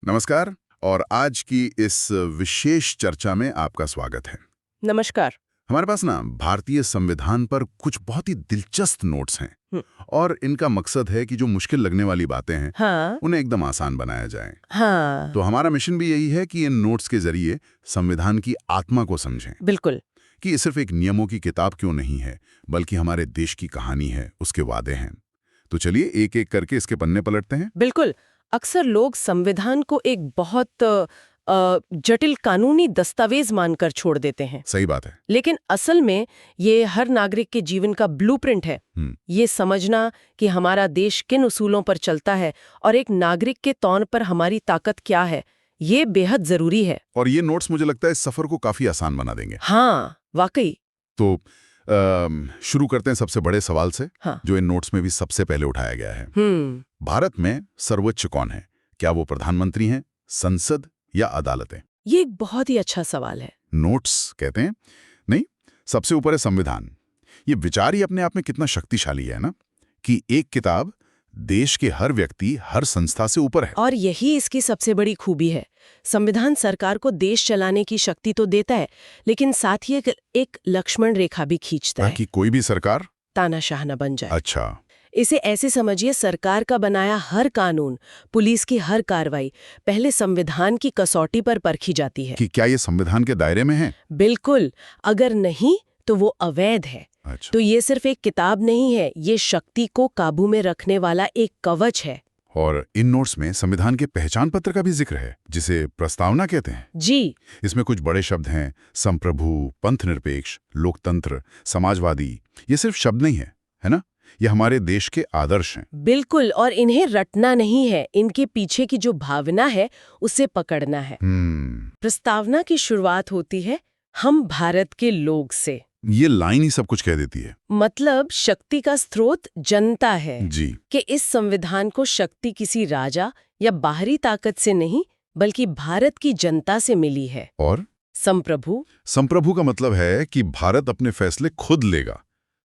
नमस्कार। और आज की इस विशेष चर्चा में आपका स्वागत है। नमस्कार। हमारे पास ना भारतीय संविधान पर कुछ बहुत ही दिलचस्प नोट्स हैं और इनका मकसद है कि जो मुश्किल लगने वाली बातें हैं हाँ। उन्हें एकदम आसान बनाया जाए। हाँ। तो हमारा मिशन भी यही है कि इन नोट्स के जरिए संविधान की आत्मा को समझें। बिल्कुल। कि ये सिर्फ एक नियमों की किताब क्यों नहीं है, बल्कि हमारे देश की कहानी है, उसके वादे हैं। तो चलिए एक एक करके इसके पन्ने पलटते हैं। बिल्कुल। अक्सर लोग संविधान को एक बहुत जटिल कानूनी दस्तावेज मानकर छोड़ देते हैं। सही बात है। लेकिन असल में ये हर नागरिक के जीवन का ब्लूप्रिंट है। ये समझना कि हमारा देश किन उसूलों पर चलता है और एक नागरिक के तौर पर हमारी ताकत क्या है, ये बेहद जरूरी है। और ये नोट्स मुझे लगता है इस सफर को काफी आसान बना देंगे। हाँ, वाकई। तो शुरू करते हैं सबसे बड़े सवाल से। हाँ। जो इन नोट्स में भी सबसे पहले उठाया गया है। भारत में सर्वोच्च कौन है? क्या वो प्रधानमंत्री हैं, संसद या अदालतें? ये एक बहुत ही अच्छा सवाल है। नोट्स कहते हैं नहीं, सबसे ऊपर है संविधान। ये विचार ही अपने आप में कितना शक्तिशाली है ना, कि एक किताब देश के हर व्यक्ति, हर संस्था से ऊपर है। और यही इसकी सबसे बड़ी खूबी है। संविधान सरकार को देश चलाने की शक्ति तो देता है, लेकिन साथ ही एक लक्ष्मण रेखा भी खींचता है कि कोई भी सरकार तानाशाह न बन जाए। अच्छा। इसे ऐसे समझिए, सरकार का बनाया हर कानून, पुलिस की हर कार्रवाई पहले संविधान की कसौटी पर परखी जाती है कि क्या ये संविधान के दायरे में है। बिल्कुल। अगर नहीं तो वो अवैध है। अच्छा। तो ये सिर्फ एक किताब नहीं है, ये शक्ति को काबू में रखने वाला एक कवच है। और इन नोट्स में संविधान के पहचान पत्र का भी जिक्र है, जिसे प्रस्तावना कहते हैं। जी। इसमें कुछ बड़े शब्द हैं, संप्रभु, पंथनिरपेक्ष, लोकतंत्र, समाजवादी। ये सिर्फ शब्द नहीं है ना? ये हमारे देश के आदर्श हैं। बिल्कुल। और इन्हें रटना नहीं है, इनके पीछे की जो भावना है उसे पकड़ना है। प्रस्तावना की शुरुआत होती है हम भारत के लोग से। ये लाइन ही सब कुछ कह देती है। मतलब शक्ति का स्रोत जनता है जी। कि इस संविधान को शक्ति किसी राजा या बाहरी ताकत से नहीं, बल्कि भारत की जनता से मिली है। और संप्रभु का मतलब है कि भारत अपने फैसले खुद लेगा,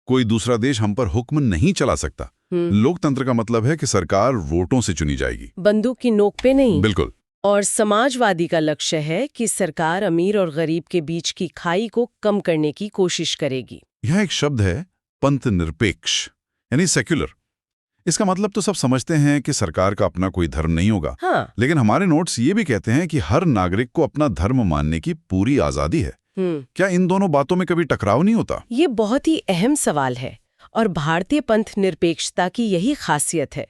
कोई दूसरा देश हम पर हुक्म नहीं चला सकता। लोकतंत्र का मतलब है कि सरकार वोटों से चुनी जाएगी, बंदूक की नोक पे नहीं। बिल्कुल। और समाजवादी का लक्ष्य है कि सरकार अमीर और गरीब के बीच की खाई को कम करने की कोशिश करेगी। यहाँ एक शब्द है पंथनिरपेक्ष, यानी सेक्युलर। इसका मतलब तो सब समझते हैं कि सरकार का अपना कोई धर्म नहीं होगा। हाँ। लेकिन हमारे नोट्स ये भी कहते हैं कि हर नागरिक को अपना धर्म मानने की पूरी आजादी है। क्या इन दोनों बातों में कभी टकराव नहीं होता? ये बहुत ही अहम सवाल है और भारतीय पंथ निरपेक्षता की यही खासियत है।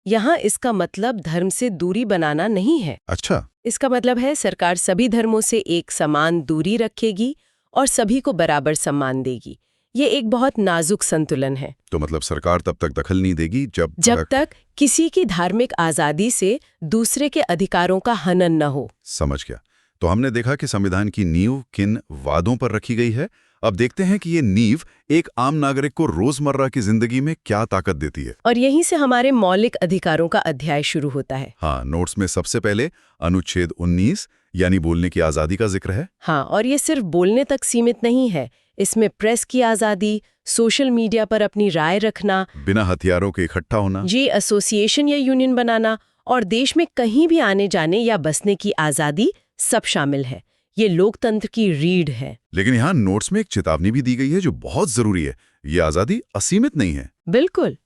यहाँ इसका मतलब धर्म से दूरी बनाना नहीं है। अच्छा। इसका मतलब है सरकार सभी धर्मों से एक समान दूरी रखेगी और सभी को बराबर सम्मान देगी। ये एक बहुत नाजुक संतुलन है। तो मतलब सरकार तब तक दखल नहीं देगी जब तक किसी की धार्मिक आजादी से दूसरे के अधिकारों का हनन न हो। समझ गया। तो हमने देखा कि संविधान की नींव किन वादों पर रखी गई है। अब देखते हैं कि ये नींव एक आम नागरिक को रोजमर्रा की जिंदगी में क्या ताकत देती है। और यहीं से हमारे मौलिक अधिकारों का अध्याय शुरू होता है। हाँ, नोट्स में सबसे पहले अनुच्छेद 19 यानी बोलने की आजादी का जिक्र है। हाँ, और ये सिर्फ बोलने तक सीमित नहीं है। इसमें प्रेस की आजादी, सोशल मीडिया पर अपनी राय रखना, बिना हथियारों के इकट्ठा होना, जी, एसोसिएशन या यूनियन बनाना और देश में कहीं भी आने जाने या बसने की आजादी सब शामिल है। ये लोकतंत्र की रीढ़ है। लेकिन यहाँ नोट्स में एक चेतावनी भी दी गई है जो बहुत जरूरी है। ये आजादी असीमित नहीं है। बिल्कुल।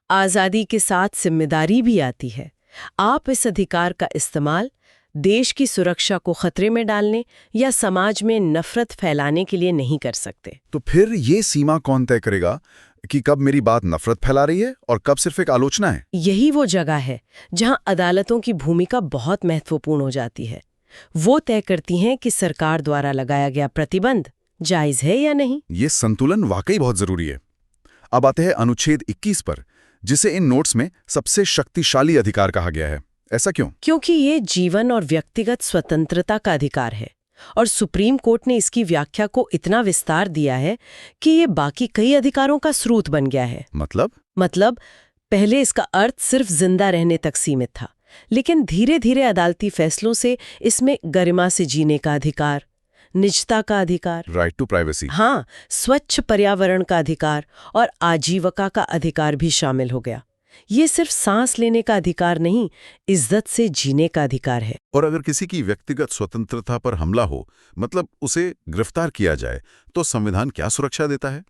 आजादी के साथ जिम्मेदारी भी आती है। आप इस अधिकार का इस्तेमाल देश की सुरक्षा को खतरे में डालने या समाज में नफरत फैलाने के लिए नहीं कर सकते। तो फिर ये सीमा कौन तय करेगा कि कब मेरी बात नफरत फैला रही है और कब सिर्फ एक आलोचना है? यही वो जगह है जहां अदालतों की भूमिका बहुत महत्वपूर्ण हो जाती है। वो तय करती हैं कि सरकार द्वारा लगाया गया प्रतिबंध जायज है या नहीं। ये संतुलन वाकई बहुत जरूरी है। अब आते हैं अनुच्छेद 21 पर, जिसे इन नोट्स में सबसे शक्तिशाली अधिकार कहा गया है। ऐसा क्यों? क्योंकि ये जीवन और व्यक्तिगत स्वतंत्रता का अधिकार है और सुप्रीम कोर्ट ने इसकी व्याख्या को इतना विस्तार दिया है कि ये बाकी कई अधिकारों का स्रोत बन गया है। मतलब पहले इसका अर्थ सिर्फ जिंदा रहने तक सीमित था, लेकिन धीरे धीरे अदालती फैसलों से इसमें गरिमा से जीने का अधिकार, निजता का अधिकार, राइट टू प्राइवेसी, हाँ, स्वच्छ पर्यावरण का अधिकार और आजीविका का अधिकार भी शामिल हो गया। ये सिर्फ सांस लेने का अधिकार नहीं, इज्जत से जीने का अधिकार है। और अगर किसी की व्यक्तिगत स्वतंत्रता पर हमला हो, मतलब उसे गिरफ्तार किया जाए, तो संविधान क्या सुरक्षा देता है?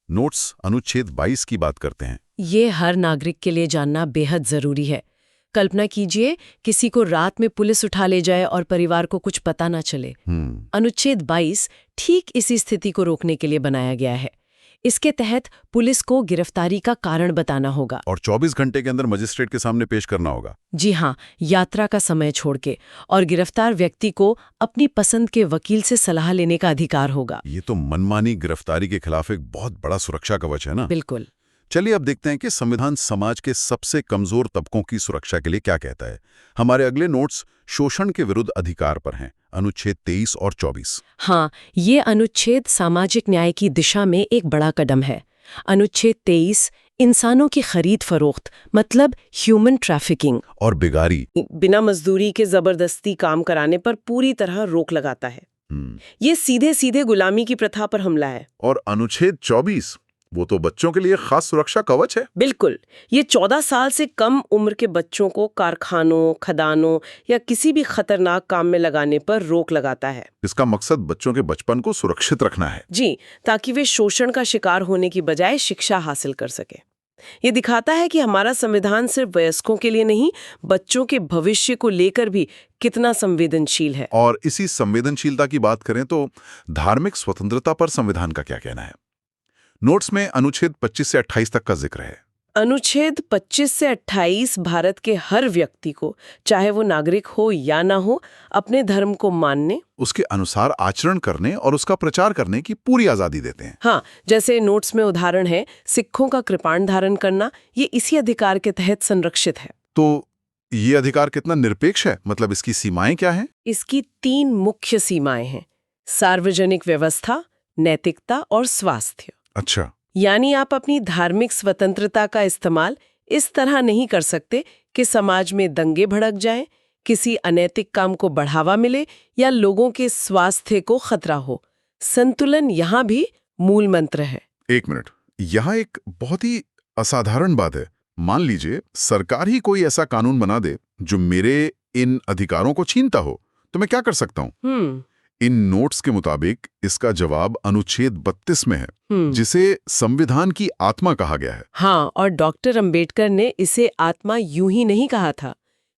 नोट्स अनुच्छेद 22 की बात करते हैं। ये हर नागरिक के लिए जानना बेहद जरूरी है। कल्पना कीजिए किसी को रात में पुलिस उठा ले जाए और परिवार को कुछ पता ना चले। अनुच्छेद 22 ठीक इसी स्थिति को रोकने के लिए बनाया गया है। इसके तहत पुलिस को गिरफ्तारी का कारण बताना होगा और 24 घंटे के अंदर मजिस्ट्रेट के सामने पेश करना होगा। जी हाँ, यात्रा का समय छोड़ के। और गिरफ्तार व्यक्ति को अपनी पसंद के वकील से सलाह लेने का अधिकार होगा। ये तो मनमानी गिरफ्तारी के खिलाफ एक बहुत बड़ा सुरक्षा कवच है ना? बिल्कुल। चलिए अब देखते हैं कि संविधान समाज के सबसे कमजोर तबकों की सुरक्षा के लिए क्या कहता है। हमारे अगले नोट्स शोषण के विरुद्ध अधिकार पर हैं, अनुच्छेद 23 और 24। हाँ, ये अनुच्छेद सामाजिक न्याय की दिशा में एक बड़ा कदम है। अनुच्छेद 23 इंसानों की खरीद फरोख्त, मतलब ह्यूमन ट्रैफिकिंग और बिगारी, बिना मजदूरी के जबरदस्ती काम कराने पर पूरी तरह रोक लगाता है। ये सीधे सीधे गुलामी की प्रथा पर हमला है। और अनुच्छेद 24 वो तो बच्चों के लिए खास सुरक्षा कवच है। बिल्कुल। ये 14 साल से कम उम्र के बच्चों को कारखानों, खदानों या किसी भी खतरनाक काम में लगाने पर रोक लगाता है। इसका मकसद बच्चों के बचपन को सुरक्षित रखना है। जी, ताकि वे शोषण का शिकार होने की बजाय शिक्षा हासिल कर सके। ये दिखाता है कि हमारा संविधान सिर्फ वयस्कों के लिए नहीं, बच्चों के भविष्य को लेकर भी कितना संवेदनशील है। और इसी संवेदनशीलता की बात करें तो धार्मिक स्वतंत्रता पर संविधान का क्या कहना है? नोट्स में अनुच्छेद 25 से 28 तक का जिक्र है। अनुच्छेद 25 से 28 भारत के हर व्यक्ति को, चाहे वो नागरिक हो या ना हो, अपने धर्म को मानने, उसके अनुसार आचरण करने और उसका प्रचार करने की पूरी आजादी देते हैं। हाँ, जैसे नोट्स में उदाहरण है सिखों का कृपाण धारण करना, ये इसी अधिकार के तहत संरक्षित है। तो ये अधिकार कितना निरपेक्ष है, मतलब इसकी सीमाएं क्या हैं? इसकी 3 मुख्य सीमाएं हैं: सार्वजनिक व्यवस्था, नैतिकता और स्वास्थ्य। अच्छा, यानी आप अपनी धार्मिक स्वतंत्रता का इस्तेमाल इस तरह नहीं कर सकते कि समाज में दंगे भड़क जाएं, किसी अनैतिक काम को बढ़ावा मिले या लोगों के स्वास्थ्य को खतरा हो। संतुलन यहाँ भी मूल मंत्र है। एक मिनट, यहाँ एक बहुत ही असाधारण बात है। मान लीजिए सरकार ही कोई ऐसा कानून बना दे जो मेरे इन अधिकारों को छीनता हो, तो मैं क्या कर सकता हूँ? इन नोट्स के मुताबिक इसका जवाब अनुच्छेद 32 में है, जिसे संविधान की आत्मा कहा गया है। हाँ, और डॉक्टर अंबेडकर ने इसे आत्मा यूं ही नहीं कहा था।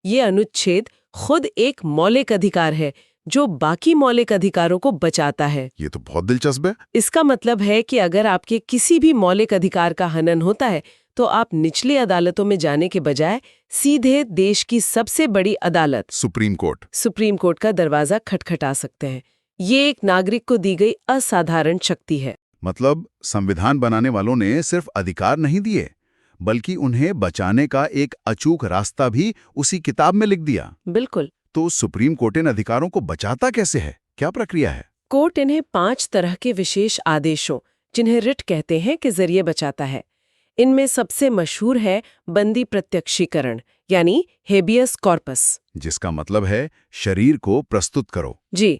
ये अनुच्छेद खुद एक मौलिक अधिकार है जो बाकी मौलिक अधिकारों को बचाता है। ये तो बहुत दिलचस्प है। इसका मतलब है कि अगर आपके किसी भी मौलिक अधिकार का हनन होता है तो आप निचली अदालतों में जाने के बजाय सीधे देश की सबसे बड़ी अदालत सुप्रीम कोर्ट का दरवाजा खटखटा सकते हैं। ये एक नागरिक को दी गई असाधारण शक्ति है। मतलब संविधान बनाने वालों ने सिर्फ अधिकार नहीं दिए, बल्कि उन्हें बचाने का एक अचूक रास्ता भी उसी किताब में लिख दिया। बिल्कुल। तो सुप्रीम कोर्ट इन अधिकारों को बचाता कैसे है? क्या प्रक्रिया है? कोर्ट इन्हें 5 तरह के विशेष आदेशों, जिन्हें रिट कहते हैं, के जरिए बचाता है। इनमें सबसे मशहूर है बंदी प्रत्यक्षीकरण, यानी हेबियस कॉर्पस, जिसका मतलब है शरीर को प्रस्तुत करो। जी,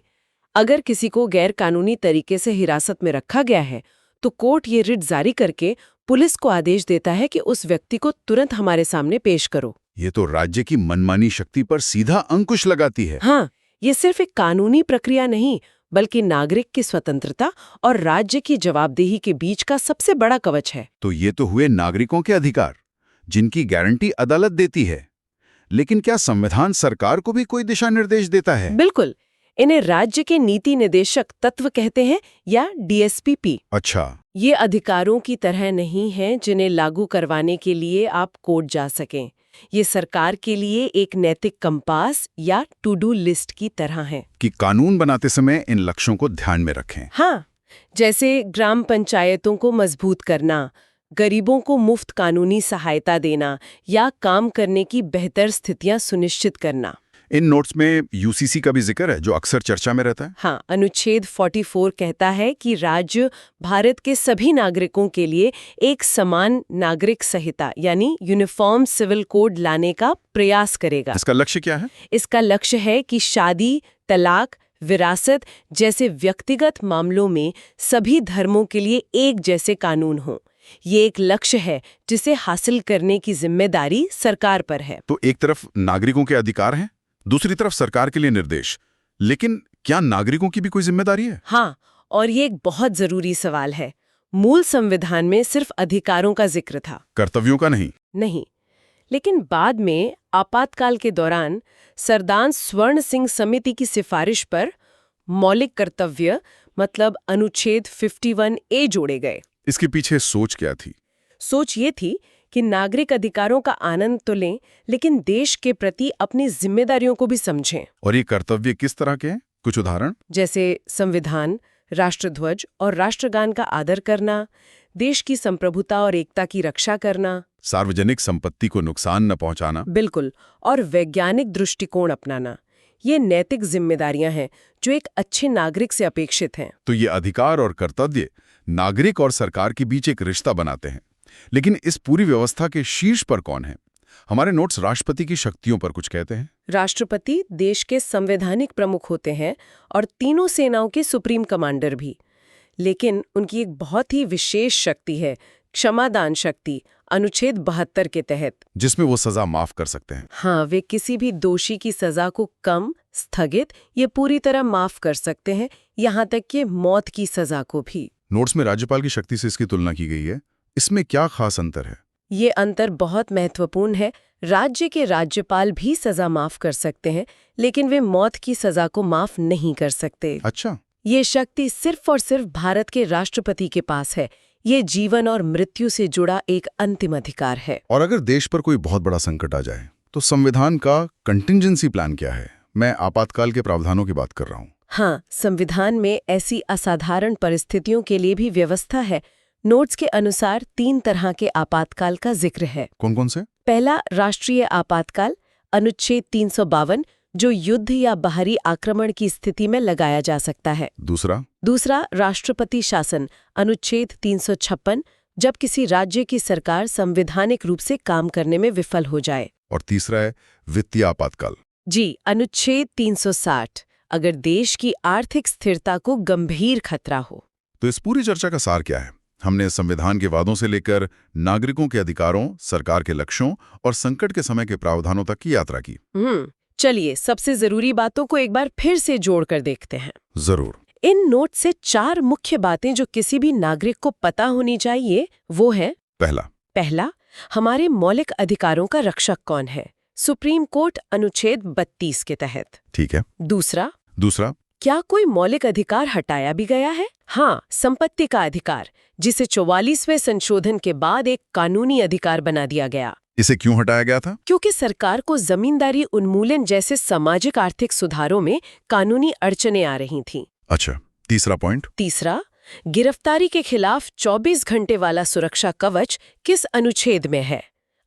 अगर किसी को गैर कानूनी तरीके से हिरासत में रखा गया है तो कोर्ट ये रिट जारी करके पुलिस को आदेश देता है कि उस व्यक्ति को तुरंत हमारे सामने पेश करो। ये तो राज्य की मनमानी शक्ति पर सीधा अंकुश लगाती है। हाँ, ये सिर्फ एक कानूनी प्रक्रिया नहीं, बल्कि नागरिक की स्वतंत्रता और राज्य की जवाबदेही के बीच का सबसे बड़ा कवच है। तो ये तो हुए नागरिकों के अधिकार, जिनकी गारंटी अदालत देती है। लेकिन क्या संविधान सरकार को भी कोई दिशा निर्देश देता है? बिल्कुल। इन्हें राज्य के नीति निदेशक तत्व कहते हैं, या DSPP। अच्छा। ये अधिकारों की तरह नहीं है जिन्हें लागू करवाने के लिए आप कोर्ट जा सकें। ये सरकार के लिए एक नैतिक कंपास या टू डू लिस्ट की तरह है कि कानून बनाते समय इन लक्ष्यों को ध्यान में रखें। हाँ, जैसे ग्राम पंचायतों को मजबूत करना, गरीबों को मुफ्त कानूनी सहायता देना या काम करने की बेहतर स्थितियां सुनिश्चित करना। इन नोट्स में UCC का भी जिक्र है, जो अक्सर चर्चा में रहता है। हाँ, अनुच्छेद 44 कहता है कि राज्य भारत के सभी नागरिकों के लिए एक समान नागरिक संहिता यानी यूनिफॉर्म सिविल कोड लाने का प्रयास करेगा। इसका लक्ष्य क्या है? इसका लक्ष्य है कि शादी, तलाक, विरासत जैसे व्यक्तिगत मामलों में सभी धर्मों के लिए एक जैसे कानून हों। ये एक लक्ष्य है जिसे हासिल करने की जिम्मेदारी सरकार पर है। तो एक तरफ नागरिकों के अधिकार हैं, दूसरी तरफ सरकार के लिए निर्देश। लेकिन क्या नागरिकों की भी कोई जिम्मेदारी है? हाँ, और ये एक बहुत जरूरी सवाल है। मूल संविधान में सिर्फ अधिकारों का जिक्र था, कर्तव्यों का नहीं। नहीं। लेकिन बाद में आपातकाल के दौरान सरदार स्वर्ण सिंह समिति की सिफारिश पर मौलिक कर्तव्य मतलब अनुच्छेद 51A जोड़े गए। इसके पीछे सोच क्या थी? सोच ये थी कि नागरिक अधिकारों का आनंद तो लें, लेकिन देश के प्रति अपनी जिम्मेदारियों को भी समझें। और ये कर्तव्य किस तरह के हैं? कुछ उदाहरण? जैसे संविधान, राष्ट्रध्वज और राष्ट्रगान का आदर करना, देश की संप्रभुता और एकता की रक्षा करना, सार्वजनिक संपत्ति को नुकसान न पहुंचाना। बिल्कुल, और वैज्ञानिक दृष्टिकोण अपनाना। ये नैतिक जिम्मेदारियां हैं जो एक अच्छे नागरिक से अपेक्षित हैं। तो ये अधिकार और कर्तव्य नागरिक और सरकार के बीच एक रिश्ता बनाते हैं। लेकिन इस पूरी व्यवस्था के शीर्ष पर कौन है? हमारे नोट्स राष्ट्रपति की शक्तियों पर कुछ कहते हैं। राष्ट्रपति देश के संवैधानिक प्रमुख होते हैं और तीनों सेनाओं के सुप्रीम कमांडर भी। लेकिन उनकी एक बहुत ही विशेष शक्ति है, क्षमादान शक्ति, अनुच्छेद 72 के तहत, जिसमें वो सजा माफ कर सकते हैं। हाँ, वे किसी भी दोषी की सजा को कम, स्थगित या पूरी तरह माफ कर सकते हैं, यहाँ तक कि मौत की सजा को भी। नोट्स में राज्यपाल की शक्ति से इसकी तुलना की गई है। इसमें क्या खास अंतर है? ये अंतर बहुत महत्वपूर्ण है। राज्य के राज्यपाल भी सजा माफ कर सकते हैं, लेकिन वे मौत की सजा को माफ नहीं कर सकते। अच्छा। ये शक्ति सिर्फ और सिर्फ भारत के राष्ट्रपति के पास है। ये जीवन और मृत्यु से जुड़ा एक अंतिम अधिकार है। और अगर देश पर कोई बहुत बड़ा संकट आ जाए तो संविधान का कंटिंजेंसी प्लान क्या है? मैं आपातकाल के प्रावधानों की बात कर रहा हूँ। हाँ, संविधान में ऐसी असाधारण परिस्थितियों के लिए भी व्यवस्था है। नोट्स के अनुसार 3 तरह के आपातकाल का जिक्र है। कौन कौन से? पहला, राष्ट्रीय आपातकाल, अनुच्छेद 352, जो युद्ध या बाहरी आक्रमण की स्थिति में लगाया जा सकता है। दूसरा, राष्ट्रपति शासन, अनुच्छेद 356, जब किसी राज्य की सरकार संवैधानिक रूप से काम करने में विफल हो जाए। और तीसरा है वित्तीय आपातकाल। जी, अनुच्छेद 360, अगर देश की आर्थिक स्थिरता को गंभीर खतरा हो। तो इस पूरी चर्चा का सार क्या है? हमने संविधान के वादों से लेकर नागरिकों के अधिकारों, सरकार के लक्ष्यों और संकट के समय के प्रावधानों तक की यात्रा की। चलिए, सबसे जरूरी बातों को एक बार फिर से जोड़कर देखते हैं। जरूर। इन नोट से 4 मुख्य बातें जो किसी भी नागरिक को पता होनी चाहिए, वो है: पहला, हमारे मौलिक अधिकारों का रक्षक कौन है? सुप्रीम कोर्ट अनुच्छेद 32 के तहत। ठीक है। दूसरा, क्या कोई मौलिक अधिकार हटाया भी गया है? हाँ, संपत्ति का अधिकार, जिसे 44वें संशोधन के बाद एक कानूनी अधिकार बना दिया गया। इसे क्यों हटाया गया था? क्योंकि सरकार को जमींदारी उन्मूलन जैसे सामाजिक आर्थिक सुधारों में कानूनी अड़चनें आ रही थीं। अच्छा, तीसरा पॉइंट? तीसरा, गिरफ्तारी के खिलाफ 24 घंटे वाला सुरक्षा कवच किस अनुच्छेद में है?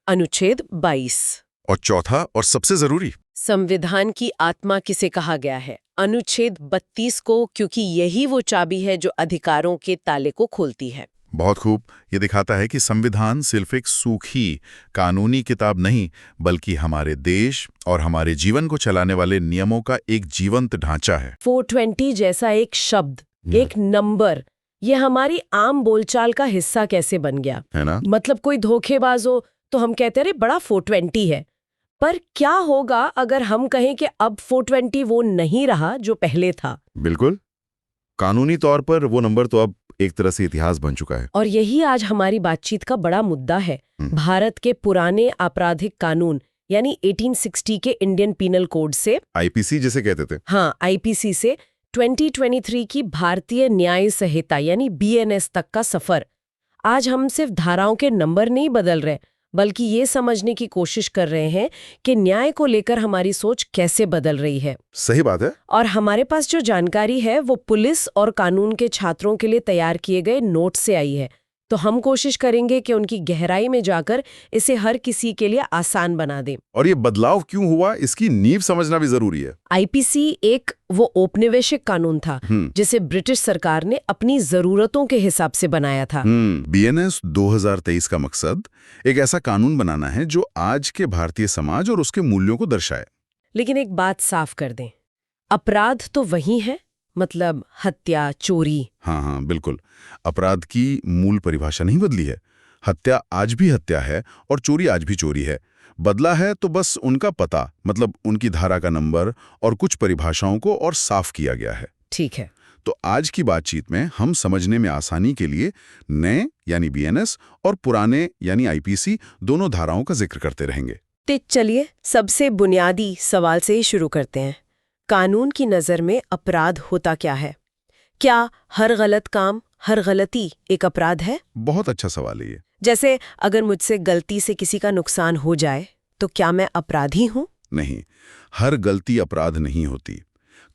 अनुच्छेद 22। और चौथा और सबसे जरूरी, संविधान की आत्मा किसे कहा गया है? अनुच्छेद 32 को, क्योंकि यही वो चाबी है जो अधिकारों के ताले को खोलती है। बहुत खूब। ये दिखाता है कि संविधान सिर्फ एक सूखी कानूनी किताब नहीं, बल्कि हमारे देश और हमारे जीवन को चलाने वाले नियमों का एक जीवंत ढांचा है। 420 जैसा एक शब्द, एक नंबर, ये हमारी आम बोलचाल का हिस्सा कैसे बन गया, है ना? मतलब कोई धोखेबाज हो तो हम कहते हैं बड़ा 420 है। पर क्या होगा अगर हम कहें कि अब 420 वो नहीं रहा जो पहले था? बिल्कुल, कानूनी तौर पर वो नंबर तो अब एक तरह से इतिहास बन चुका है। और यही आज हमारी बातचीत का बड़ा मुद्दा है। भारत के पुराने आपराधिक कानून यानी 1860 के इंडियन पीनल कोड से, आईपीसी जिसे कहते थे, हाँ, आईपीसी से 2023 की भारतीय न्याय संहिता यानी बीएनएस तक का सफर। आज हम सिर्फ धाराओं के नंबर नहीं बदल रहे, बल्कि ये समझने की कोशिश कर रहे हैं कि न्याय को लेकर हमारी सोच कैसे बदल रही है। सही बात है। और हमारे पास जो जानकारी है वो पुलिस और कानून के छात्रों के लिए तैयार किए गए नोट से आई है। तो हम कोशिश करेंगे कि उनकी गहराई में जाकर इसे हर किसी के लिए आसान बना दें। और ये बदलाव क्यों हुआ, इसकी नींव समझना भी जरूरी है। आईपीसी एक वो औपनिवेशिक कानून था जिसे ब्रिटिश सरकार ने अपनी जरूरतों के हिसाब से बनाया था। बीएनएस 2023 का मकसद एक ऐसा कानून बनाना है जो आज के भारतीय समाज और उसके मूल्यों को दर्शाए। लेकिन एक बात साफ कर दें, अपराध तो वही है, मतलब हत्या, चोरी। हाँ, बिल्कुल। अपराध की मूल परिभाषा नहीं बदली है। हत्या आज भी हत्या है और चोरी आज भी चोरी है। बदला है तो बस उनका पता, मतलब उनकी धारा का नंबर और कुछ परिभाषाओं को और साफ किया गया है। ठीक है। तो आज की बातचीत में हम समझने में आसानी के लिए नए यानी बीएनएस और पुराने यानी आईपीसी दोनों धाराओं का जिक्र करते रहेंगे। तो चलिए सबसे बुनियादी सवाल से ही शुरू करते हैं। कानून की नज़र में अपराध होता क्या है? क्या हर गलत काम, हर गलती एक अपराध है? बहुत अच्छा सवाल है ये। जैसे अगर मुझसे गलती से किसी का नुकसान हो जाए तो क्या मैं अपराधी हूँ? नहीं, हर गलती अपराध नहीं होती।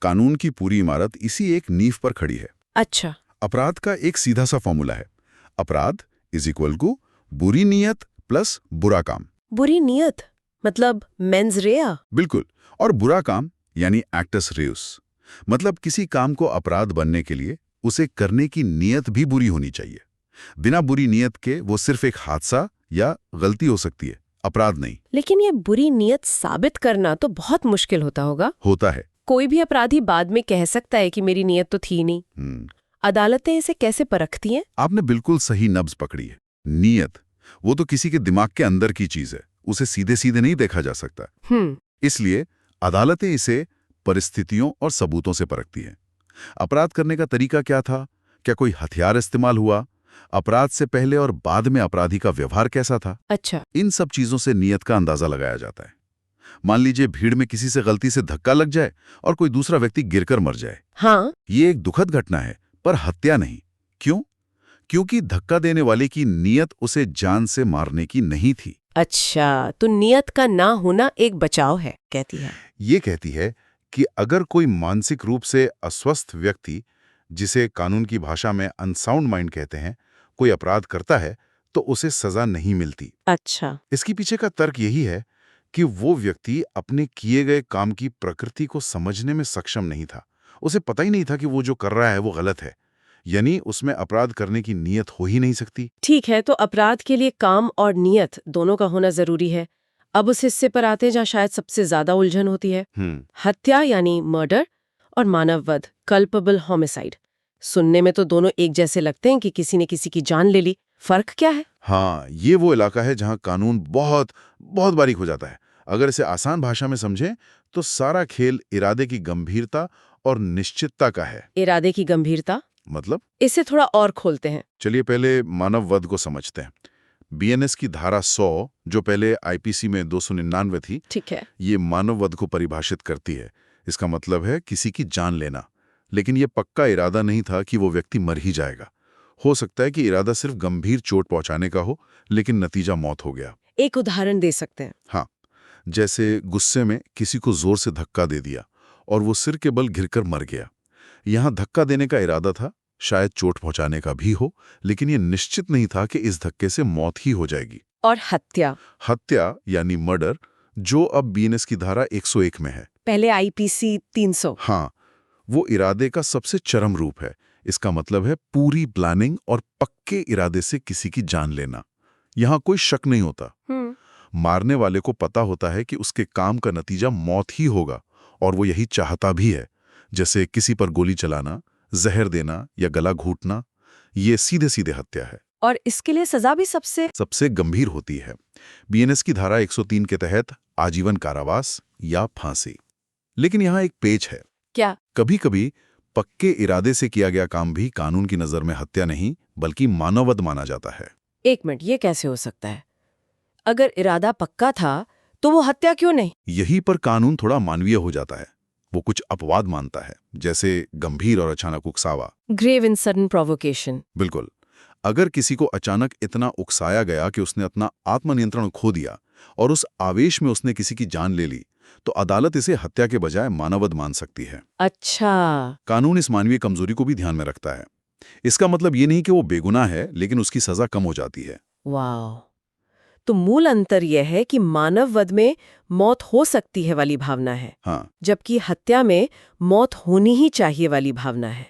कानून की पूरी इमारत इसी एक नींव पर खड़ी है। अच्छा। अपराध का एक सीधा सा फॉर्मूला है, अपराध = बुरी नीयत प्लस बुरा काम। बुरी नीयत मतलब मेंस रेया? बिल्कुल। और बुरा काम यानी एक्टस रेउस, मतलब किसी काम को अपराध बनने के लिए उसे करने की नीयत भी बुरी होनी चाहिए। बिना बुरी नीयत के वो सिर्फ एक हादसा या गलती हो सकती है, अपराध नहीं। लेकिन ये बुरी नीयत साबित करना तो बहुत मुश्किल होता होगा। होता है। कोई भी अपराधी बाद में कह सकता है कि मेरी नीयत तो थी नहीं। अदालतें इसे कैसे परखती हैं? आपने बिल्कुल सही नब्ज पकड़ी है। नीयत वो तो किसी के दिमाग के अंदर की चीज है, उसे सीधे सीधे नहीं देखा जा सकता। इसलिए अदालतें इसे परिस्थितियों और सबूतों से परखती हैं। अपराध करने का तरीका क्या था? क्या कोई हथियार इस्तेमाल हुआ? अपराध से पहले और बाद में अपराधी का व्यवहार कैसा था? अच्छा। इन सब चीजों से नीयत का अंदाजा लगाया जाता है। मान लीजिए भीड़ में किसी से गलती से धक्का लग जाए और कोई दूसरा व्यक्ति गिरकर मर जाए। हाँ। ये एक दुखद घटना है, पर हत्या नहीं। क्यों? क्योंकि धक्का देने वाले की नीयत उसे जान से मारने की नहीं थी। अच्छा, तो नीयत का ना होना एक बचाव है, कहती है। ये कहती है कि अगर कोई मानसिक रूप से अस्वस्थ व्यक्ति, जिसे कानून की भाषा में अनसाउंड माइंड कहते हैं, कोई अपराध करता है तो उसे सजा नहीं मिलती। अच्छा। इसके पीछे का तर्क यही है कि वो व्यक्ति अपने किए गए काम की प्रकृति को समझने में सक्षम नहीं था। उसे पता ही नहीं था कि वो जो कर रहा है वो गलत है, यानी उसमें अपराध करने की नीयत हो ही नहीं सकती। ठीक है, तो अपराध के लिए काम और नीयत दोनों का होना जरूरी है। अब उस हिस्से पर आते हैं जहाँ शायद सबसे ज्यादा उलझन होती है। हत्या यानी मर्डर और मानववध, कल्पेबल होमिसाइड। सुनने में तो दोनों एक जैसे लगते हैं कि किसी ने किसी की जान ले ली। फर्क क्या है? हाँ, ये वो इलाका है जहाँ कानून बहुत बहुत बारीक हो जाता है। अगर इसे आसान भाषा में समझें तो सारा खेल इरादे की गंभीरता और निश्चितता का है। इरादे की गंभीरता मतलब? इसे थोड़ा और खोलते हैं। चलिए पहले मानववध को समझते हैं। बीएनएस की धारा 100, जो पहले आईपीसी में 299 थी, ठीक है, ये मानववध को परिभाषित करती है। इसका मतलब है किसी की जान लेना। लेकिन ये पक्का इरादा नहीं था कि वो व्यक्ति मर ही जाएगा। हो सकता है कि इरादा सिर्फ गंभीर चोट पहुंचाने का हो, लेकिन नतीजा मौत हो गया। एक उदाहरण दे सकते हैं? हाँ, जैसे गुस्से में किसी को जोर से धक्का दे दिया और वो सिर के बल गिरकर मर गया। यहाँ धक्का देने का इरादा था, शायद चोट पहुंचाने का भी हो, लेकिन ये निश्चित नहीं था कि इस धक्के से मौत ही हो जाएगी। और हत्या? हत्या यानी मर्डर, जो अब बीएनएस की धारा 101 में है, पहले आईपीसी 300। हाँ, वो इरादे का सबसे चरम रूप है। इसका मतलब है पूरी प्लानिंग और पक्के इरादे से किसी की जान लेना। यहाँ कोई शक नहीं होता। मारने वाले को पता होता है कि उसके काम का नतीजा मौत ही होगा, और वो यही चाहता भी है। जैसे किसी पर गोली चलाना, जहर देना या गला घूटना, ये सीधे सीधे हत्या है। और इसके लिए सजा भी सबसे गंभीर होती है। बीएनएस की धारा 103 के तहत आजीवन कारावास या फांसी। लेकिन यहाँ एक पेच है। क्या? कभी-कभी पक्के इरादे से किया गया काम भी कानून की नजर में हत्या नहीं, बल्कि मानववध माना जाता है। एक मिनट, ये कैसे हो सकता है? अगर इरादा पक्का था तो वो हत्या क्यों नहीं? यहीं पर कानून थोड़ा मानवीय हो जाता है। वो कुछ अपवाद मानता है, जैसे गंभीर और अचानक उकसावा, ग्रेव इन सडन प्रोवोकेशन। बिल्कुल। अगर किसी को अचानक इतना उकसाया गया कि उसने अपना आत्मनियंत्रण खो दिया और उस आवेश में उसने किसी की जान ले ली, तो अदालत इसे हत्या के बजाय मानववध मान सकती है। अच्छा। कानून इस मानवीय कमजोरी को भी ध्यान में रखता है। इसका मतलब ये नहीं कि वो बेगुनाह है, लेकिन उसकी सजा कम हो जाती है। वाह, तो मूल अंतर यह है कि मानववध में मौत हो सकती है वाली भावना है, हाँ, जबकि हत्या में मौत होनी ही चाहिए वाली भावना है।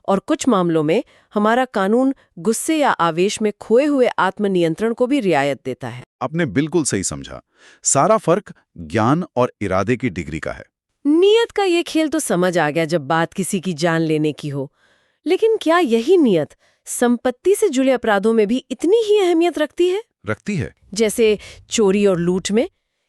और कुछ मामलों में हमारा कानून गुस्से या आवेश में खोए हुए आत्मनियंत्रण को भी रियायत देता है। आपने बिल्कुल सही समझा। सारा फर्क ज्ञान और इरादे की डिग्री का है। नियत का ये खेल तो समझ आ गया जब बात किसी की जान लेने की हो, लेकिन क्या यही नियत संपत्ति से जुड़े अपराधों में भी इतनी ही अहमियत रखती है? रखती है। जैसे चोरी और लूट में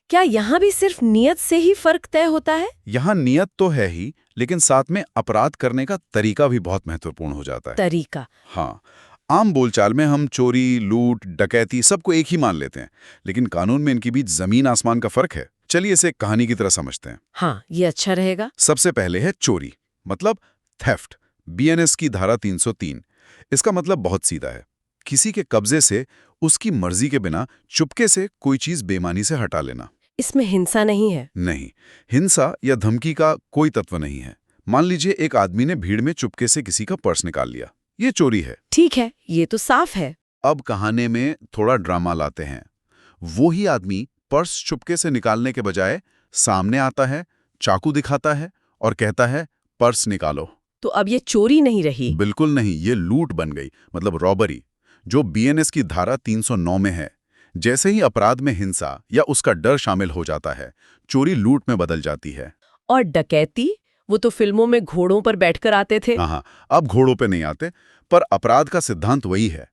क्या यहाँ भी सिर्फ नियत से ही फर्क तय होता है? यहाँ नियत तो है ही, लेकिन साथ में अपराध करने का तरीका भी बहुत महत्वपूर्ण हो जाता है। तरीका? हाँ, आम बोलचाल में हम चोरी, लूट, डकैती सबको एक ही मान लेते हैं, लेकिन कानून में इनके बीच जमीन आसमान का फर्क है। चलिए इसे कहानी की तरह समझते हैं। हाँ, ये अच्छा रहेगा। सबसे पहले है चोरी, मतलब थेफ्ट। बीएनएस की धारा 303। इसका मतलब बहुत सीधा है, किसी के कब्जे से उसकी मर्जी के बिना चुपके से कोई चीज बेईमानी से हटा लेना। इसमें हिंसा नहीं है? नहीं, हिंसा या धमकी का कोई तत्व नहीं है। मान लीजिए एक आदमी ने भीड़ में चुपके से किसी का पर्स निकाल लिया, ये चोरी है। ठीक है, ये तो साफ है। अब कहानी में थोड़ा ड्रामा लाते हैं। वो ही आदमी पर्स चुपके से निकालने के बजाय सामने आता है, चाकू दिखाता है और कहता है पर्स निकालो। तो अब ये चोरी नहीं रही? बिल्कुल नहीं, ये लूट बन गई, मतलब रॉबरी, जो बीएनएस की धारा 309 में है। जैसे ही अपराध में हिंसा या उसका डर शामिल हो जाता है, चोरी लूट में बदल जाती है। और डकैती? वो तो फिल्मों में घोड़ों पर बैठकर आते थे। हाँ, अब घोड़ों पे नहीं आते, पर अपराध का सिद्धांत वही है।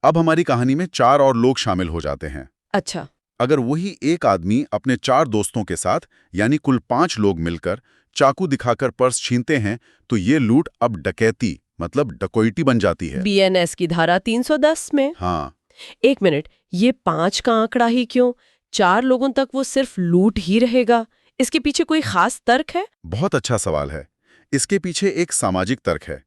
अब हमारी कहानी में 4 और लोग शामिल हो जाते हैं। अच्छा। अगर वही एक आदमी अपने 4 दोस्तों के साथ, यानी कुल 5 लोग मिलकर चाकू दिखाकर पर्स छीनते हैं, तो ये लूट अब डकैती, मतलब डकैती बन जाती है। बीएनएस की धारा 310 में। हाँ। एक मिनट, ये 5 का आंकड़ा ही क्यों? 4 लोगों तक वो सिर्फ लूट ही रहेगा। इसके पीछे कोई खास तर्क है? बहुत अच्छा सवाल है। इसके पीछे एक सामाजिक तर्क है।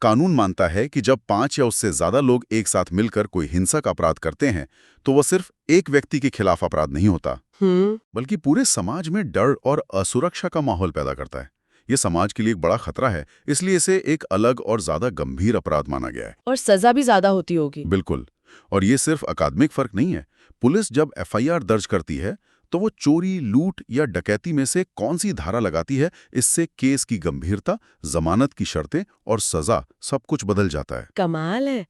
कानून मानता है कि जब 5 या उससे ज्यादा लोग एक साथ मिलकर कोई हिंसक अपराध करते हैं, तो वह सिर्फ एक व्यक्ति के खिलाफ अपराध नहीं होता, बल्कि पूरे समाज में डर और असुरक्षा का माहौल पैदा करता है। ये समाज के लिए एक बड़ा खतरा है, इसलिए इसे एक अलग और ज्यादा गंभीर अपराध माना गया है। और सजा भी ज्यादा होती होगी। बिल्कुल। और ये सिर्फ अकादमिक फर्क नहीं है। पुलिस जब एफआईआर दर्ज करती है, तो वो चोरी, लूट या डकैती में से कौन सी धारा लगाती है, इससे केस की गंभीरता, जमानत की शर्तें और सजा सब कुछ बदल जाता है। कमाल है।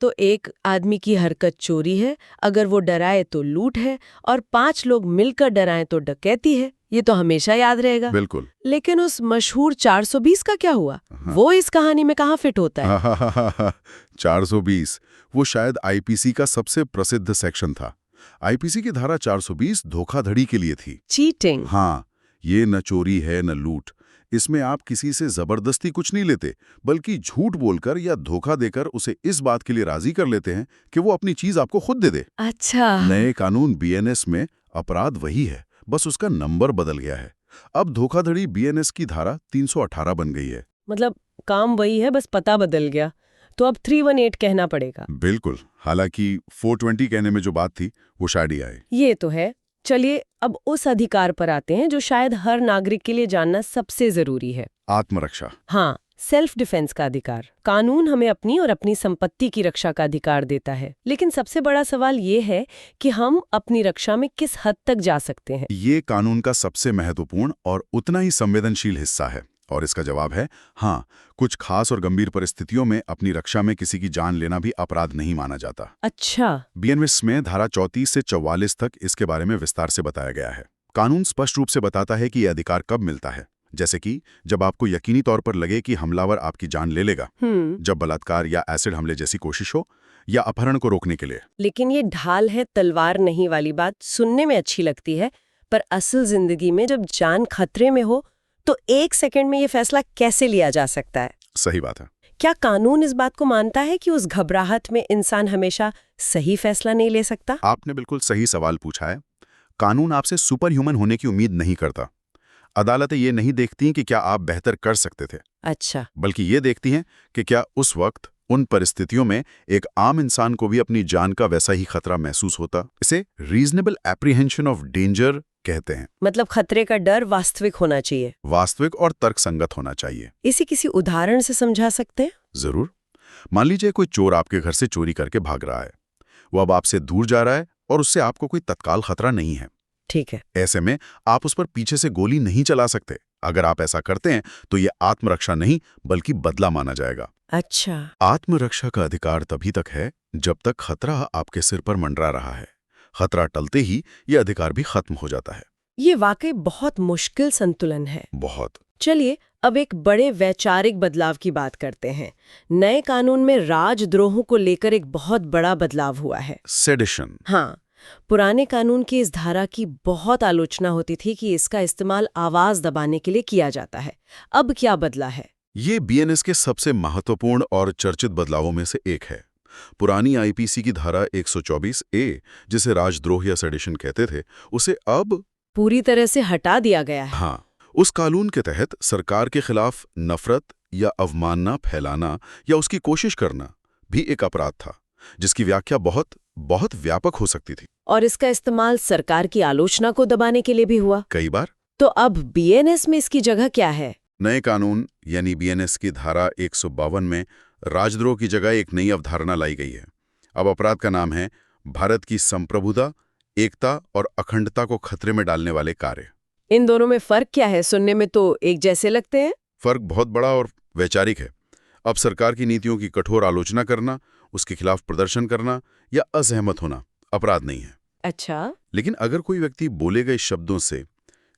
तो एक आदमी की हरकत चोरी है, अगर वो डराए तो लूट है, और 5 लोग मिलकर डराएं तो डकैती है। ये तो हमेशा याद रहेगा। बिल्कुल। लेकिन उस मशहूर 420 का क्या हुआ? हाँ। वो इस कहानी में कहाँ फिट होता है? 420 वो शायद आईपीसी का सबसे प्रसिद्ध सेक्शन था। आईपीसी की धारा 420 धोखाधड़ी के लिए थी। चीटिंग। हाँ, ये न चोरी है न लूट। इसमें आप किसी से जबरदस्ती कुछ नहीं लेते, बल्कि झूठ बोलकर या धोखा देकर उसे इस बात के लिए राजी कर लेते हैं कि वो अपनी चीज आपको खुद दे दे। अच्छा। नए कानून बीएनएस में अपराध वही है, बस उसका नंबर बदल गया है। अब धोखाधड़ी बीएनएस की धारा 318 बन गई है। मतलब काम वही है, बस पता बदल गया। तो अब 318 कहना पड़ेगा। बिल्कुल। हालांकि 420 कहने में जो बात थी वो शायद ही आए। ये तो है। चलिए अब उस अधिकार पर आते हैं जो शायद हर नागरिक के लिए जानना सबसे जरूरी है। आत्मरक्षा। हाँ, सेल्फ डिफेंस का अधिकार। कानून हमें अपनी और अपनी संपत्ति की रक्षा का अधिकार देता है, लेकिन सबसे बड़ा सवाल ये है कि हम अपनी रक्षा में किस हद तक जा सकते हैं। ये कानून का सबसे महत्वपूर्ण और उतना ही संवेदनशील हिस्सा है, और इसका जवाब है हाँ। कुछ खास और गंभीर परिस्थितियों में अपनी रक्षा में किसी की जान लेना भी अपराध नहीं माना जाता। अच्छा। बीएनएस में धारा 34 से 44 तक इसके बारे में विस्तार से बताया गया है। कानून स्पष्ट रूप से बताता है कि यह अधिकार कब मिलता है, जैसे कि जब आपको यकीनी तौर पर लगे कि हमलावर आपकी जान ले लेगा, जब बलात्कार या एसिड हमले जैसी कोशिश हो, या अपहरण को रोकने के लिए। लेकिन ये ढाल है तलवार नहीं वाली बात सुनने में अच्छी लगती है, पर असल जिंदगी में जब जान खतरे में हो तो 1 सेकंड में ये फैसला कैसे लिया जा सकता है? सही बात है। क्या कानून इस बात को मानता है कि उस घबराहट में इंसान हमेशा सही फैसला नहीं ले सकता? आपने बिल्कुल सही सवाल पूछा है। कानून आपसे सुपर ह्यूमन होने की उम्मीद नहीं करता। अदालतें ये नहीं देखती कि क्या आप बेहतर कर सकते थे। अच्छा। बल्कि ये देखती हैं कि क्या उस वक्त, उन परिस्थितियों में एक आम इंसान को भी अपनी जान का वैसा ही खतरा महसूस होता। इसे रीजनेबल एप्रीहेंशन ऑफ डेंजर कहते हैं। मतलब खतरे का डर वास्तविक होना चाहिए। वास्तविक और तर्कसंगत होना चाहिए। इसे किसी उदाहरण से समझा सकते हैं? जरूर। मान लीजिए कोई चोर आपके घर से चोरी करके भाग रहा है। वो अब आपसे दूर जा रहा है और उससे आपको कोई तत्काल खतरा नहीं है। ठीक है। ऐसे में आप उस पर पीछे से गोली नहीं चला सकते। अगर आप ऐसा करते हैं तो ये आत्मरक्षा नहीं बल्कि बदला माना जाएगा। अच्छा। आत्मरक्षा का अधिकार तभी तक है जब तक खतरा आपके सिर पर मंडरा रहा है। खतरा टलते ही ये अधिकार भी खत्म हो जाता है। ये वाकई बहुत मुश्किल संतुलन है। बहुत। चलिए अब एक बड़े वैचारिक बदलाव की बात करते हैं। नए कानून में राजद्रोह को लेकर एक बहुत बड़ा बदलाव हुआ है। सेडिशन। हाँ, पुराने कानून की इस धारा की बहुत आलोचना होती थी कि इसका इस्तेमाल आवाज दबाने के लिए किया जाता है। अब क्या बदला है? ये बीएनएस के सबसे महत्वपूर्ण और चर्चित बदलावों में से एक है। पुरानी आईपीसी की धारा 124 ए, जिसे राजद्रोह या सेडिशन कहते थे, उसे अब पूरी तरह से हटा दिया गया है। हाँ, उस कानून के तहत सरकार के खिलाफ नफरत या अवमानना फैलाना या उसकी कोशिश करना भी एक अपराध था, जिसकी व्याख्या बहुत व्यापक हो सकती थी। और इसका इस्तेमाल सरकार की आलोचना को दबाने के लिए भी हुआ कई बार। तो अब बीएनएस में इसकी जगह क्या है? नए कानून यानी बीएनएस की धारा 152 में राजद्रोह की जगह एक नई अवधारणा लाई गई है। अब अपराध का नाम है भारत की संप्रभुता, एकता और अखंडता को खतरे में डालने वाले कार्य। इन दोनों में फर्क क्या है? सुनने में तो एक जैसे लगते हैं। फर्क बहुत बड़ा और वैचारिक है। अब सरकार की नीतियों की कठोर आलोचना करना, उसके खिलाफ प्रदर्शन करना या असहमत होना अपराध नहीं है। अच्छा। लेकिन अगर कोई व्यक्ति बोले गए शब्दों से,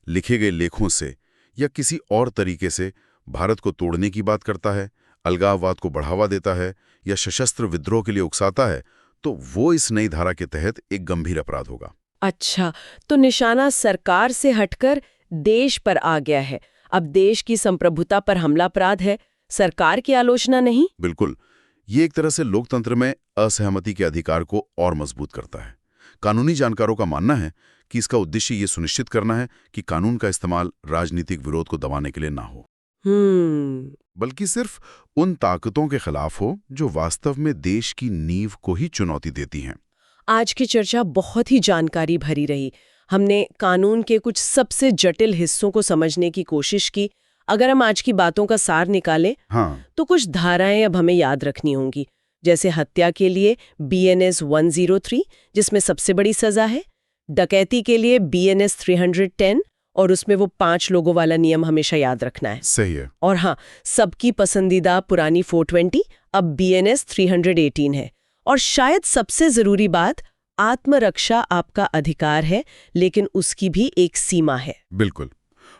लिखे गए लेखों से या किसी और तरीके से भारत को तोड़ने की बात करता है, अलगाववाद को बढ़ावा देता है या सशस्त्र विद्रोह के लिए उकसाता है, तो वो इस नई धारा के तहत एक गंभीर अपराध होगा। अच्छा, तो निशाना सरकार से हटकर देश पर आ गया है। अब देश की संप्रभुता पर हमला अपराध है, सरकार की आलोचना नहीं। बिल्कुल, ये एक तरह से लोकतंत्र में असहमति के अधिकार को और मजबूत करता है। कानूनी जानकारों का मानना है कि इसका उद्देश्य ये सुनिश्चित करना है कि कानून का इस्तेमाल राजनीतिक विरोध को दबाने के लिए ना हो, बल्कि सिर्फ उन ताकतों के खिलाफ हो जो वास्तव में देश की नींव को ही चुनौती देती हैं। आज की चर्चा बहुत ही जानकारी भरी रही। हमने कानून के कुछ सबसे जटिल हिस्सों को समझने की कोशिश की। अगर हम आज की बातों का सार निकालें, तो कुछ धाराएं अब हमें याद रखनी होंगी। जैसे हत्या के लिए BNS 103, जिसमें सबसे बड़ी सजा है। डकैती के लिए BNS 310, और उसमें वो 5 लोगों वाला नियम हमेशा याद रखना है। सही है। और हाँ, सबकी पसंदीदा पुरानी 420 अब BNS 318 है। और शायद सबसे जरूरी बात, आत्मरक्षा आपका अधिकार है, लेकिन उसकी भी एक सीमा है। बिल्कुल।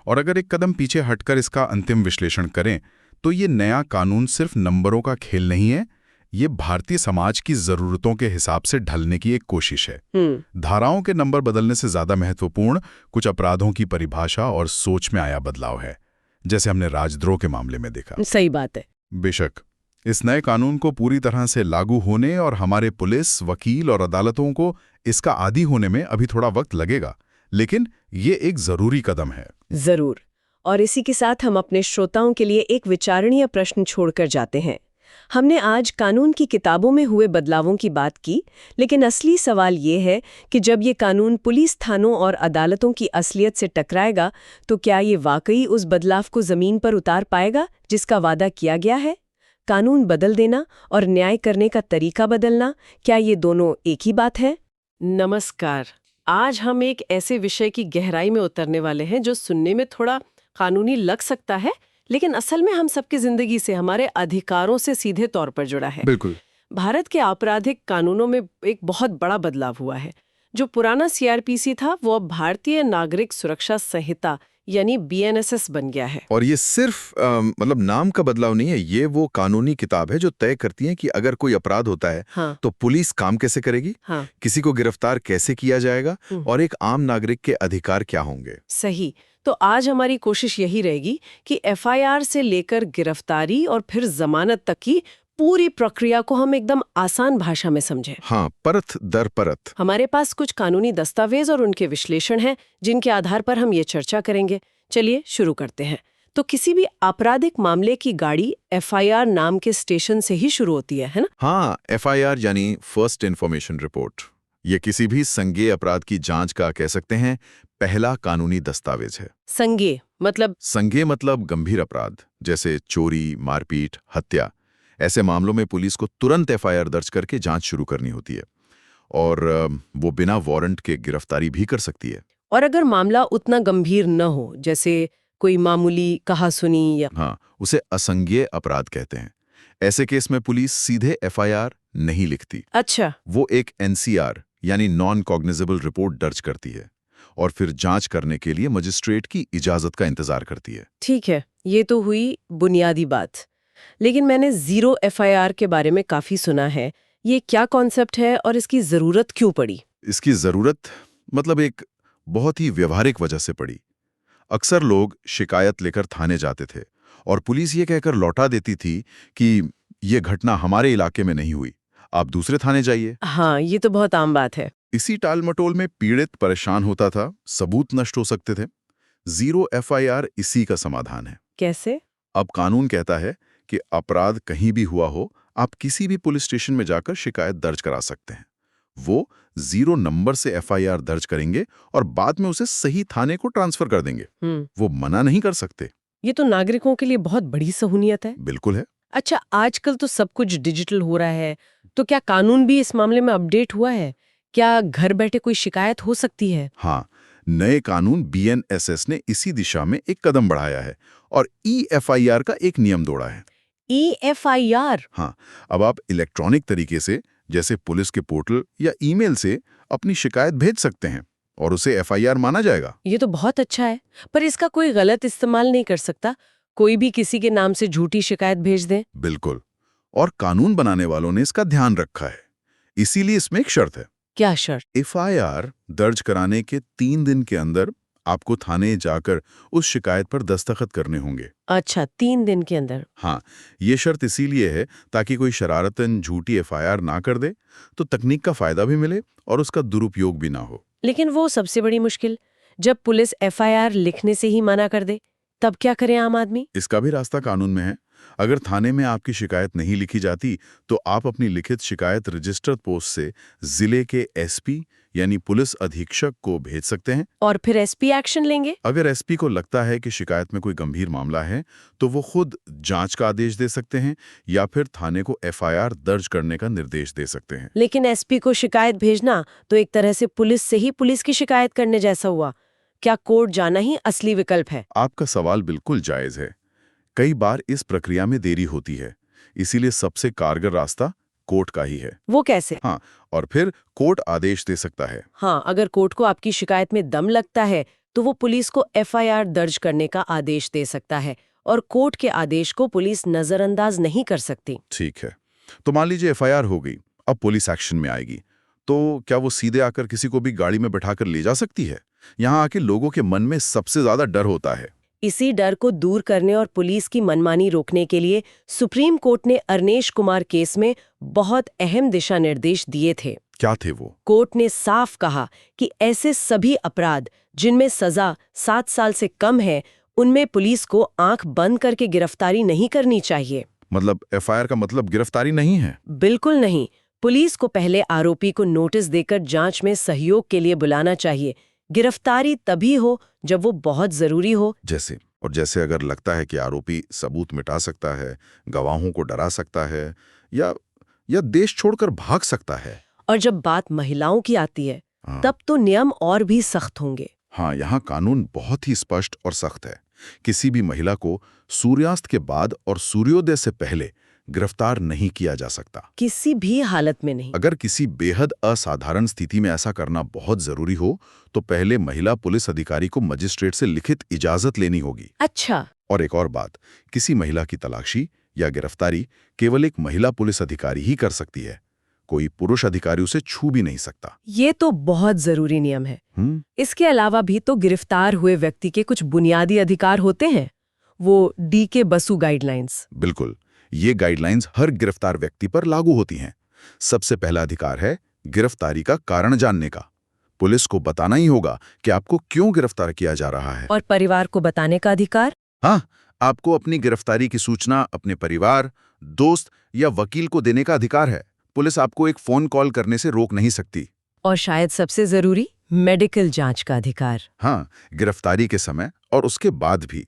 और अगर एक कदम पीछे हटकर इसका अंतिम विश्लेषण करें, तो ये नया कानून सिर्फ नंबरों का खेल नहीं है, ये भारतीय समाज की जरूरतों के हिसाब से ढलने की एक कोशिश है। धाराओं के नंबर बदलने से ज्यादा महत्वपूर्ण कुछ अपराधों की परिभाषा और सोच में आया बदलाव है, जैसे हमने राजद्रोह के मामले में देखा। सही बात है। बेशक इस नए कानून को पूरी तरह से लागू होने और हमारे पुलिस, वकील और अदालतों को इसका आदी होने में अभी थोड़ा वक्त लगेगा, लेकिन ये एक जरूरी कदम है। जरूर। और इसी के साथ हम अपने श्रोताओं के लिए एक विचारणीय प्रश्न छोड़कर जाते हैं। हमने आज कानून की किताबों में हुए बदलावों की बात की, लेकिन असली सवाल ये है कि जब ये कानून पुलिस थानों और अदालतों की असलियत से टकराएगा, तो क्या ये वाकई उस बदलाव को जमीन पर उतार पाएगा जिसका वादा किया गया है? कानून बदल देना और न्याय करने का तरीका बदलना, क्या ये दोनों एक ही बात है? नमस्कार। आज हम एक ऐसे विषय की गहराई में उतरने वाले हैं जो सुनने में थोड़ा कानूनी लग सकता है, लेकिन असल में हम सबकी जिंदगी से, हमारे अधिकारों से सीधे तौर पर जुड़ा है। बिल्कुल। भारत के आपराधिक कानूनों में एक बहुत बड़ा बदलाव हुआ है। जो पुराना CRPC था, वो अब भारतीय नागरिक सुरक्षा संहिता यानी BNSS बन गया है। और ये सिर्फ मतलब नाम का बदलाव नहीं है, ये वो कानूनी किताब है जो तय करती है कि अगर कोई अपराध होता है, तो पुलिस काम कैसे करेगी, किसी को गिरफ्तार कैसे किया जाएगा और एक आम नागरिक के अधिकार क्या होंगे। सही। तो आज हमारी कोशिश यही रहेगी कि FIR से लेकर गिरफ्तारी और फिर जमानत तक की पूरी प्रक्रिया को हम एकदम आसान भाषा में समझें। हाँ, परत दर परत। हमारे पास कुछ कानूनी दस्तावेज और उनके विश्लेषण हैं, जिनके आधार पर हम ये चर्चा करेंगे। चलिए शुरू करते हैं। तो किसी भी आपराधिक मामले की गाड़ी FIR नाम के स्टेशन से ही शुरू होती है ना? हाँ, FIR यानी फर्स्ट इन्फॉर्मेशन रिपोर्ट। ये किसी भी संज्ञेय अपराध की जांच का, कह सकते हैं, पहला कानूनी दस्तावेज है। संज्ञेय मतलब गंभीर अपराध जैसे चोरी, मारपीट, हत्या। ऐसे मामलों में पुलिस को तुरंत FIR दर्ज करके जांच शुरू करनी होती है, और वो बिना वारंट के गिरफ्तारी भी कर सकती है। और अगर मामला उतना गंभीर न हो, जैसे कोई मामूली कहासुनी या हाँ, उसे असंज्ञेय अपराध कहते हैं। ऐसे केस में पुलिस सीधे FIR नहीं लिखती। अच्छा। वो एक NCR यानी नॉन कॉग्निजेबल रिपोर्ट दर्ज करती है, और फिर जांच करने के लिए मजिस्ट्रेट की इजाजत का इंतजार करती है। ठीक है, ये तो हुई बुनियादी बात। लेकिन मैंने 0 FIR के बारे में काफी सुना है। ये क्या कॉन्सेप्ट है और इसकी जरूरत क्यों पड़ी? इसकी जरूरत मतलब एक बहुत ही व्यवहारिक वजह से पड़ी। अक्सर लोग शिकायत लेकर थाने जाते थे और पुलिस ये कहकर लौटा देती थी कि ये घटना हमारे इलाके में नहीं हुई, आप दूसरे थाने जाइए। हाँ, ये तो बहुत आम बात है। इसी टालमटोल में पीड़ित परेशान होता था, सबूत नष्ट हो सकते थे। 0 FIR इसी का समाधान है। कैसे? अब कानून कहता है कि अपराध कहीं भी हुआ हो, आप किसी भी पुलिस स्टेशन में जाकर शिकायत दर्ज करा सकते हैं। वो 0 नंबर से FIR दर्ज करेंगे और बाद में उसे सही थाने को ट्रांसफर कर देंगे। वो मना नहीं कर सकते। ये तो नागरिकों के लिए बहुत बड़ी सहूलियत है। बिल्कुल है। अच्छा, आजकल तो सब कुछ डिजिटल हो रहा है, तो क्या कानून भी इस मामले में अपडेट हुआ है? क्या घर बैठे कोई शिकायत हो सकती है? हाँ, नए कानून BNSS ने इसी दिशा में एक कदम बढ़ाया है और EFIR का एक नियम जोड़ा है। EFIR? हाँ, अब आप इलेक्ट्रॉनिक तरीके से जैसे पुलिस के पोर्टल या ईमेल से अपनी शिकायत भेज सकते हैं और उसे FIR माना जाएगा। ये तो बहुत अच्छा है, पर इसका कोई गलत इस्तेमाल नहीं कर सकता? कोई भी किसी के नाम से झूठी शिकायत भेज दे? बिल्कुल, और कानून बनाने वालों ने इसका ध्यान रखा है। इसीलिए इसमें एक शर्त है। क्या शर्त? FIR दर्ज कराने के 3 दिन के अंदर आपको थाने जाकर उस शिकायत पर दस्तखत करने होंगे। अच्छा, 3 दिन के अंदर? हाँ, ये शर्त इसीलिए है ताकि कोई शरारतन झूठी FIR ना कर दे, तो तकनीक का फायदा भी मिले और उसका दुरुपयोग भी ना हो। लेकिन वो सबसे बड़ी मुश्किल, जब पुलिस FIR लिखने से ही मना कर दे, तब क्या करे आम आदमी? इसका भी रास्ता कानून में है। अगर थाने में आपकी शिकायत नहीं लिखी जाती, तो आप अपनी लिखित शिकायत रजिस्टर्ड पोस्ट से जिले के SP यानी पुलिस अधीक्षक को भेज सकते हैं। और फिर SP एक्शन लेंगे? अगर SP को लगता है कि शिकायत में कोई गंभीर मामला है, तो वो खुद जांच का आदेश दे सकते हैं या फिर थाने को FIR दर्ज करने का निर्देश दे सकते हैं। लेकिन SP को शिकायत भेजना तो एक तरह से पुलिस से ही पुलिस की शिकायत करने जैसा हुआ। क्या कोर्ट जाना ही असली विकल्प है? आपका सवाल बिल्कुल जायज है। कई बार इस प्रक्रिया में देरी होती है, इसीलिए सबसे कारगर रास्ता कोर्ट का ही है। वो कैसे? हाँ, और फिर कोर्ट आदेश दे सकता है। हाँ, अगर कोर्ट को आपकी शिकायत में दम लगता है, तो वो पुलिस को FIR दर्ज करने का आदेश दे सकता है और कोर्ट के आदेश को पुलिस नजरअंदाज नहीं कर सकती। ठीक है, तो मान लीजिए FIR हो गई, अब पुलिस एक्शन में आएगी, तो क्या वो सीधे आकर किसी को भी गाड़ी में बैठाकर ले जा सकती है? यहाँ आके लोगों के मन में सबसे ज्यादा डर होता है। इसी डर को दूर करने और पुलिस की मनमानी रोकने के लिए सुप्रीम कोर्ट ने अरनेश कुमार केस में बहुत अहम दिशा निर्देश दिए थे। क्या थे वो? कोर्ट ने साफ कहा कि ऐसे सभी अपराध जिनमें सजा 7 साल से कम है, उनमें पुलिस को आंख बंद करके गिरफ्तारी नहीं करनी चाहिए। मतलब FIR का मतलब गिरफ्तारी नहीं है? बिल्कुल नहीं। पुलिस को पहले आरोपी को नोटिस देकर जांच में सहयोग के लिए बुलाना चाहिए। गिरफ्तारी तभी हो जब वो बहुत जरूरी हो। जैसे अगर लगता है कि आरोपी सबूत मिटा सकता है, गवाहों को डरा सकता है या देश छोड़कर भाग सकता है। और जब बात महिलाओं की आती है, तब तो नियम और भी सख्त होंगे। हाँ, यहाँ कानून बहुत ही स्पष्ट और सख्त है। किसी भी महिला को सूर्यास्त के बाद और सूर्योदय से पहले गिरफ्तार नहीं किया जा सकता, किसी भी हालत में नहीं। अगर किसी बेहद असाधारण स्थिति में ऐसा करना बहुत जरूरी हो, तो पहले महिला पुलिस अधिकारी को मजिस्ट्रेट से लिखित इजाजत लेनी होगी। अच्छा। और एक और बात, किसी महिला की तलाशी या गिरफ्तारी केवल एक महिला पुलिस अधिकारी ही कर सकती है, कोई पुरुष अधिकारी उसे छू भी नहीं सकता। ये तो बहुत जरूरी नियम है। इसके अलावा भी तो गिरफ्तार हुए व्यक्ति के कुछ बुनियादी अधिकार होते हैं, वो DK बसु गाइडलाइंस। बिल्कुल, ये गाइडलाइंस हर गिरफ्तार व्यक्ति पर लागू होती हैं। सबसे पहला अधिकार है गिरफ्तारी का कारण जानने का। पुलिस को बताना ही होगा कि आपको क्यों गिरफ्तार किया जा रहा है। और परिवार को बताने का अधिकार? हाँ, आपको अपनी गिरफ्तारी की सूचना अपने परिवार, दोस्त या वकील को देने का अधिकार है। पुलिस आपको एक फोन कॉल करने से रोक नहीं सकती। और शायद सबसे जरूरी, मेडिकल जांच का अधिकार। हाँ, गिरफ्तारी के समय और उसके बाद भी।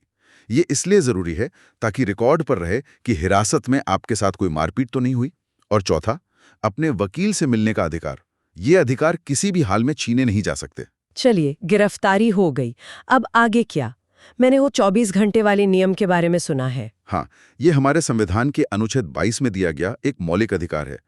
ये इसलिए जरूरी है ताकि रिकॉर्ड पर रहे कि हिरासत में आपके साथ कोई मारपीट तो नहीं हुई। और चौथा, अपने वकील से मिलने का अधिकार। ये अधिकार किसी भी हाल में छीने नहीं जा सकते। चलिए, गिरफ्तारी हो गई, अब आगे क्या? मैंने वो 24 घंटे वाले नियम के बारे में सुना है। हाँ, ये हमारे संविधान के अनुच्छेद 22 में दिया गया एक मौलिक अधिकार है।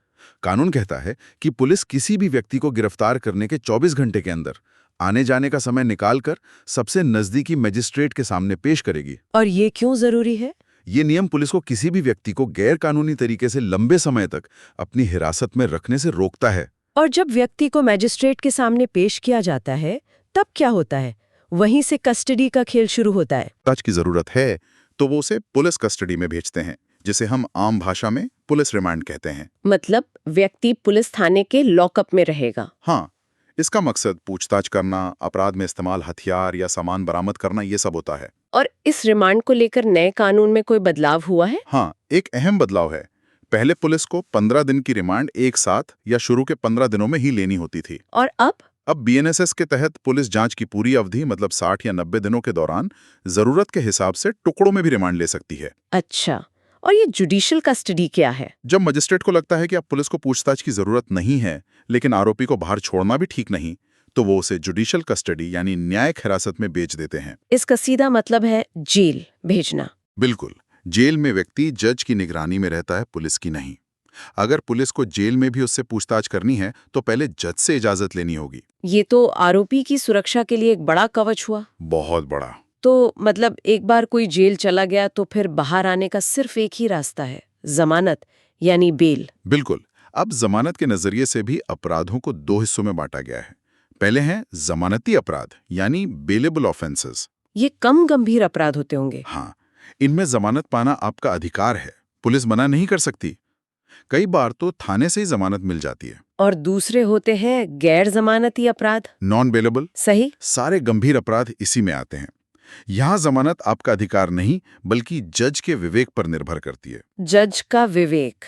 कानून कहता है कि पुलिस किसी भी व्यक्ति को गिरफ्तार करने के 24 घंटे के अंदर आने जाने का समय निकालकर सबसे नजदीकी मजिस्ट्रेट के सामने पेश करेगी। और ये क्यों जरूरी है? ये नियम पुलिस को किसी भी व्यक्ति को गैर कानूनी तरीके से लंबे समय तक अपनी हिरासत में रखने से रोकता है। और जब व्यक्ति को मजिस्ट्रेट के सामने पेश किया जाता है तब क्या होता है? वहीं से कस्टडी का खेल शुरू होता है। पूछताछ की जरूरत है तो वो उसे पुलिस कस्टडी में भेजते हैं, जिसे हम आम भाषा में पुलिस रिमांड कहते हैं। मतलब व्यक्ति पुलिस थाने के लॉकअप में रहेगा। हाँ, इसका मकसद पूछताछ करना, अपराध में इस्तेमाल हथियार या सामान बरामद करना, ये सब होता है। और इस रिमांड को लेकर नए कानून में कोई बदलाव हुआ है? हाँ, एक अहम बदलाव है। पहले पुलिस को 15 दिन की रिमांड एक साथ या शुरू के 15 दिनों में ही लेनी होती थी। और अब बीएनएसएस के तहत पुलिस जांच की पूरी अवधि मतलब 60 या 90 दिनों के दौरान जरूरत के हिसाब से टुकड़ों में भी रिमांड ले सकती है। अच्छा, और ये जुडिशियल कस्टडी क्या है? जब मजिस्ट्रेट को लगता है कि अब पुलिस को पूछताछ की जरूरत नहीं है, लेकिन आरोपी को बाहर छोड़ना भी ठीक नहीं, तो वो उसे जुडिशियल कस्टडी यानी न्यायिक हिरासत में भेज देते हैं। इसका सीधा मतलब है जेल भेजना। बिल्कुल, जेल में व्यक्ति जज की निगरानी में रहता है, पुलिस की नहीं। अगर पुलिस को जेल में भी उससे पूछताछ करनी है तो पहले जज से इजाजत लेनी होगी। ये तो आरोपी की सुरक्षा के लिए एक बड़ा कवच हुआ। बहुत बड़ा। तो मतलब एक बार कोई जेल चला गया तो फिर बाहर आने का सिर्फ एक ही रास्ता है, जमानत यानी बेल। बिल्कुल। अब जमानत के नजरिए से भी अपराधों को 2 हिस्सों में बांटा गया है। पहले हैं जमानती अपराध यानी बेलेबल ऑफेंसेस। ये कम गंभीर अपराध होते होंगे। हाँ, इनमें जमानत पाना आपका अधिकार है, पुलिस मना नहीं कर सकती। कई बार तो थाने से ही जमानत मिल जाती है। और दूसरे होते हैं गैर जमानती अपराध, नॉन बेलेबल। सही। सारे गंभीर अपराध इसी में आते हैं। यहाँ जमानत आपका अधिकार नहीं बल्कि जज के विवेक पर निर्भर करती है। जज का विवेक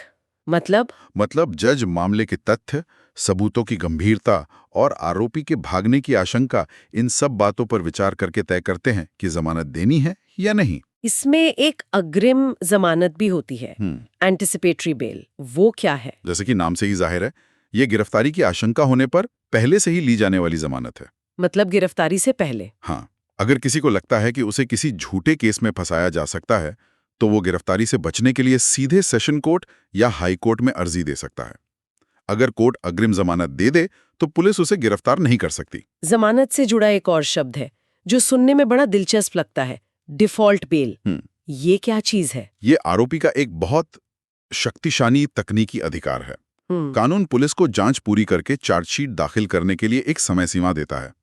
मतलब जज मामले के तथ्य, सबूतों की गंभीरता और आरोपी के भागने की आशंका, इन सब बातों पर विचार करके तय करते हैं कि जमानत देनी है या नहीं। इसमें एक अग्रिम जमानत भी होती है, एंटिसिपेटरी बेल। वो क्या है? जैसे कि नाम से ही जाहिर है, ये गिरफ्तारी की आशंका होने पर पहले से ही ली जाने वाली जमानत है। मतलब गिरफ्तारी से पहले? हाँ, अगर किसी को लगता है कि उसे किसी झूठे केस में फंसाया जा सकता है तो वो गिरफ्तारी से बचने के लिए सीधे सेशन कोर्ट या हाई कोर्ट में अर्जी दे सकता है। अगर कोर्ट अग्रिम जमानत दे दे तो पुलिस उसे गिरफ्तार नहीं कर सकती। जमानत से जुड़ा एक और शब्द है जो सुनने में बड़ा दिलचस्प लगता है, डिफॉल्ट बेल। ये क्या चीज है? ये आरोपी का एक बहुत शक्तिशाली तकनीकी अधिकार है। कानून पुलिस को जांच पूरी करके चार्जशीट दाखिल करने के लिए एक समय सीमा देता है।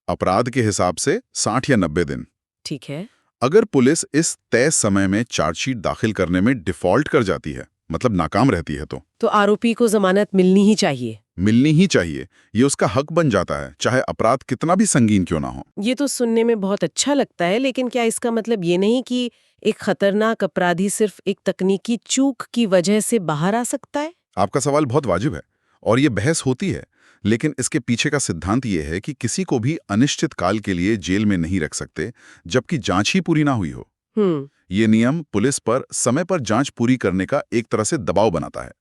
अपराध के हिसाब से 60 या 90 दिन। ठीक है। अगर पुलिस इस तय समय में चार्जशीट दाखिल करने में डिफॉल्ट कर जाती है, मतलब नाकाम रहती है, तो आरोपी को जमानत मिलनी ही चाहिए। मिलनी ही चाहिए। ये उसका हक बन जाता है, चाहे अपराध कितना भी संगीन क्यों ना हो। ये तो सुनने में बहुत अच्छा लगता है, लेकिन क्या इसका मतलब ये नहीं कि एक खतरनाक अपराधी सिर्फ एक तकनीकी चूक की वजह से बाहर आ सकता है? आपका सवाल बहुत वाजिब है और ये बहस होती है, लेकिन इसके पीछे का सिद्धांत ये है कि किसी को भी अनिश्चित काल के लिए जेल में नहीं रख सकते जबकि जांच ही पूरी ना हुई हो। ये नियम पुलिस पर समय पर जांच पूरी करने का एक तरह से दबाव बनाता है।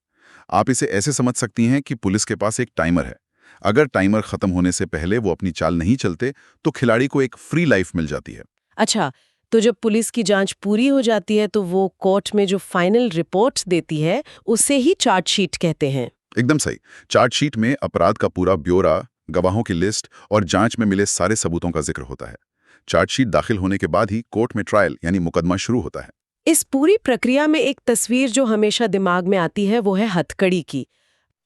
आप इसे ऐसे समझ सकती हैं कि पुलिस के पास एक टाइमर है। अगर टाइमर खत्म होने से पहले वो अपनी चाल नहीं चलते तो खिलाड़ी को एक फ्री लाइफ मिल जाती है। अच्छा, तो जब पुलिस की जांच पूरी हो जाती है तो वो कोर्ट में जो फाइनल रिपोर्ट देती है उसे ही चार्जशीट कहते हैं? एकदम सही। चार्जशीट में अपराध का पूरा ब्यौरा, गवाहों की लिस्ट और जांच में मिले सारे सबूतों का जिक्र होता है। चार्जशीट दाखिल होने के बाद ही कोर्ट में ट्रायल यानी मुकदमा शुरू होता है। इस पूरी प्रक्रिया में एक तस्वीर जो हमेशा दिमाग में आती है वो है हथकड़ी की।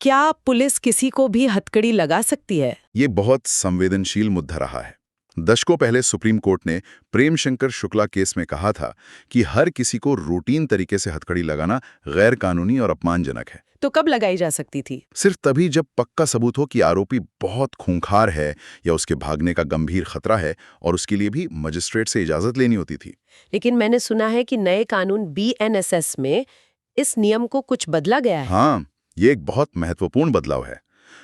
क्या पुलिस किसी को भी हथकड़ी लगा सकती है? ये बहुत संवेदनशील मुद्दा रहा है। दशकों पहले सुप्रीम कोर्ट ने प्रेम शंकर शुक्ला केस में कहा था कि हर किसी को रूटीन तरीके से हथकड़ी लगाना गैर कानूनी और अपमानजनक है। तो कब लगाई जा सकती थी? सिर्फ तभी जब पक्का सबूत हो कि आरोपी बहुत खूंखार है या उसके भागने का गंभीर खतरा है, और उसके लिए भी मजिस्ट्रेट से इजाजत लेनी होती थी। लेकिन मैंने सुना है कि नए कानून बीएनएसएस में इस नियम को कुछ बदला गया है। हाँ, ये एक बहुत महत्वपूर्ण बदलाव है।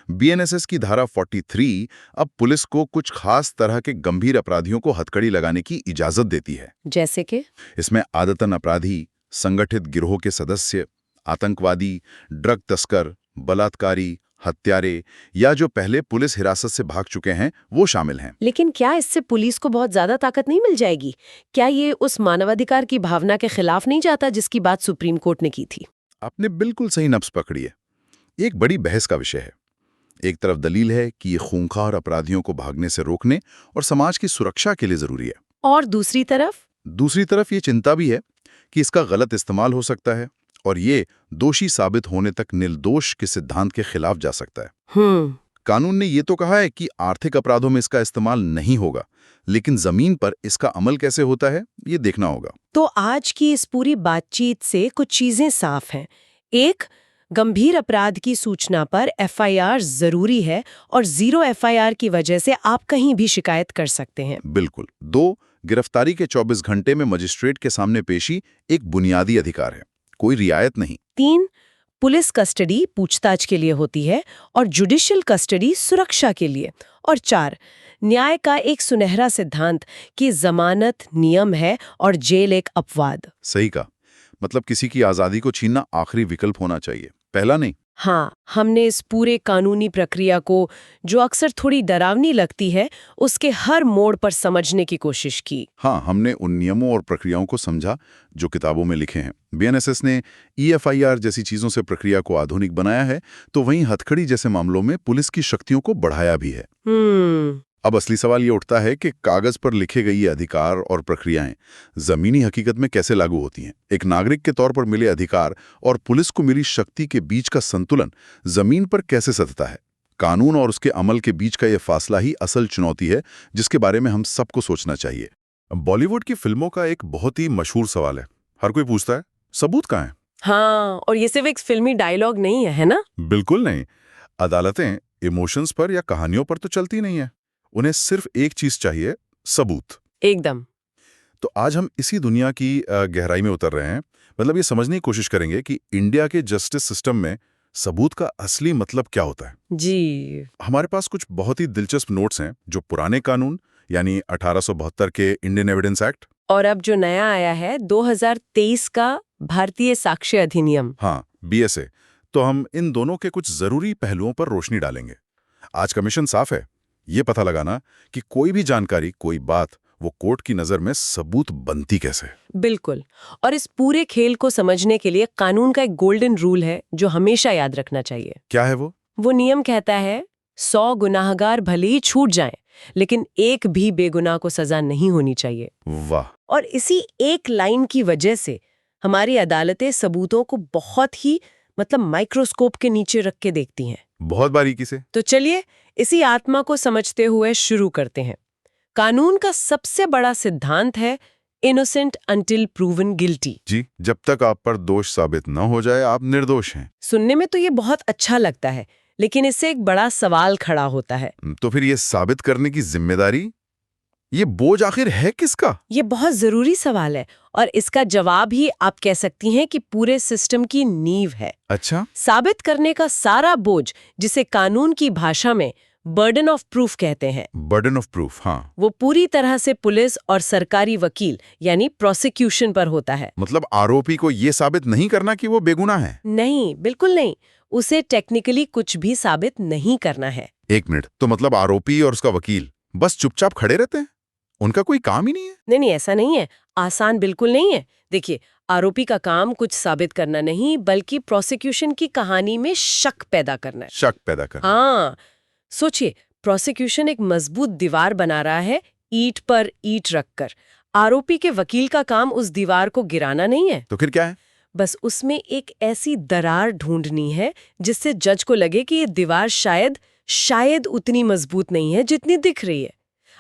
बीएनएसएस की धारा 43 अब पुलिस को कुछ खास तरह के गंभीर अपराधियों को हथकड़ी लगाने की इजाजत देती है। जैसे कि? इसमें आदतन अपराधी, संगठित गिरोह के सदस्य, आतंकवादी, ड्रग तस्कर, बलात्कारी, हत्यारे या जो पहले पुलिस हिरासत से भाग चुके हैं वो शामिल हैं। लेकिन क्या इससे पुलिस को बहुत ज्यादा ताकत नहीं मिल जाएगी? क्या ये उस मानवाधिकार की भावना के खिलाफ नहीं जाता जिसकी बात सुप्रीम कोर्ट ने की थी? आपने बिल्कुल सही नब्ज पकड़ी है। एक बड़ी बहस का विषय है। एक तरफ दलील है कि ये खूंखार अपराधियों को भागने से रोकने और समाज की सुरक्षा के लिए जरूरी है, और दूसरी तरफ ये चिंता भी है कि इसका गलत इस्तेमाल हो सकता है और ये दोषी साबित होने तक निर्दोष के सिद्धांत के खिलाफ जा सकता है। कानून ने ये तो कहा है कि आर्थिक अपराधों में इसका इस्तेमाल नहीं होगा, लेकिन जमीन पर इसका अमल कैसे होता है ये देखना होगा। तो आज की इस पूरी बातचीत से कुछ चीजें साफ हैं। एक, गंभीर अपराध की सूचना पर एफआईआर जरूरी है और 0 एफआईआर की वजह से आप कहीं भी शिकायत कर सकते हैं। बिल्कुल। 2, गिरफ्तारी के 24 घंटे में मजिस्ट्रेट के सामने पेशी एक बुनियादी अधिकार है, कोई रियायत नहीं। 3, पुलिस कस्टडी पूछताछ के लिए होती है और जुडिशियल कस्टडी सुरक्षा के लिए। और 4, न्याय का एक सुनहरा सिद्धांत कि जमानत नियम है और जेल एक अपवाद। सही कहा, मतलब किसी की आजादी को छीनना आखिरी विकल्प होना चाहिए, पहला नहीं। हाँ, हमने इस पूरे कानूनी प्रक्रिया को, जो अक्सर थोड़ी डरावनी लगती है, उसके हर मोड़ पर समझने की कोशिश की। हाँ, हमने उन नियमों और प्रक्रियाओं को समझा जो किताबों में लिखे हैं। बीएनएसएस ने ईएफआईआर जैसी चीजों से प्रक्रिया को आधुनिक बनाया है, तो वहीं हथकड़ी जैसे मामलों में पुलिस की शक्तियों को बढ़ाया भी है। अब असली सवाल ये उठता है कि कागज पर लिखे गए ये अधिकार और प्रक्रियाएं जमीनी हकीकत में कैसे लागू होती हैं। एक नागरिक के तौर पर मिले अधिकार और पुलिस को मिली शक्ति के बीच का संतुलन जमीन पर कैसे सधता है। कानून और उसके अमल के बीच का ये फासला ही असल चुनौती है, जिसके बारे में हम सबको सोचना चाहिए। बॉलीवुड की फिल्मों का एक बहुत ही मशहूर सवाल है, हर कोई पूछता है, सबूत कहाँ है? हाँ, और ये सिर्फ एक फिल्मी डायलॉग नहीं है ना? बिल्कुल नहीं। अदालतें इमोशंस पर या कहानियों पर तो चलती नहीं है, उन्हें सिर्फ एक चीज चाहिए, सबूत। एकदम। तो आज हम इसी दुनिया की गहराई में उतर रहे हैं। मतलब ये समझने की कोशिश करेंगे कि इंडिया के जस्टिस सिस्टम में सबूत का असली मतलब क्या होता है। जी। हमारे पास कुछ बहुत ही दिलचस्प नोट्स हैं जो पुराने कानून यानी 1872 के इंडियन एविडेंस एक्ट और अब जो नया आया है 2023 का भारतीय साक्ष्य अधिनियम, हाँ BSA, तो हम इन दोनों के कुछ जरूरी पहलुओं पर रोशनी डालेंगे। आज का मिशन साफ है, ये पता लगाना कि कोई भी जानकारी, कोई बात, वो कोर्ट की नजर में सबूत बनती कैसे। बिल्कुल। और इस पूरे खेल को समझने के लिए कानून का एक गोल्डन रूल है जो हमेशा याद रखना चाहिए। क्या है वो? वो नियम कहता है 100 गुनाहगार भले ही छूट जाएं, लेकिन एक भी बेगुनाह को सजा नहीं होनी चाहिए। वाह। और इसी एक लाइन की वजह से हमारी अदालतें सबूतों को बहुत ही माइक्रोस्कोप के नीचे रख के देखती हैं, बहुत बारीकी से। तो चलिए इसी आत्मा को समझते हुए शुरू करते हैं। कानून का सबसे बड़ा सिद्धांत है इनोसेंट अंटिल प्रूवन गिल्टी। जी, जब तक आप पर दोष साबित न हो जाए आप निर्दोष हैं। सुनने में तो ये बहुत अच्छा लगता है, लेकिन इससे एक बड़ा सवाल खड़ा होता है। तो फिर ये साबित करने की जिम्मेदारी, ये बोझ आखिर है किसका? ये बहुत जरूरी सवाल है और इसका जवाब ही आप कह सकती हैं कि पूरे सिस्टम की नींव है। अच्छा। साबित करने का सारा बोझ, जिसे कानून की भाषा में बर्डन ऑफ प्रूफ कहते हैं, बर्डन ऑफ प्रूफ, हाँ, वो पूरी तरह से पुलिस और सरकारी वकील यानी प्रोसिक्यूशन पर होता है। मतलब आरोपी को ये साबित नहीं करना कि वो बेगुनाह है? नहीं, बिल्कुल नहीं। उसे टेक्निकली कुछ भी साबित नहीं करना है। एक मिनट, तो मतलब आरोपी और उसका वकील बस चुपचाप खड़े रहते हैं? उनका कोई काम ही नहीं है? नहीं, ऐसा नहीं है। आसान बिल्कुल नहीं है। देखिए, आरोपी का काम कुछ साबित करना नहीं, बल्कि प्रोसिक्यूशन की कहानी में शक पैदा करना है। शक पैदा करना। हाँ, सोचिए, प्रोसिक्यूशन एक मजबूत दीवार बना रहा है, ईंट पर ईंट रखकर। आरोपी के वकील का काम उस दीवार को गिराना नहीं है। तो फिर क्या है? बस उसमें एक ऐसी दरार ढूंढनी है जिससे जज को लगे कि ये दीवार शायद उतनी मजबूत नहीं है जितनी दिख रही है।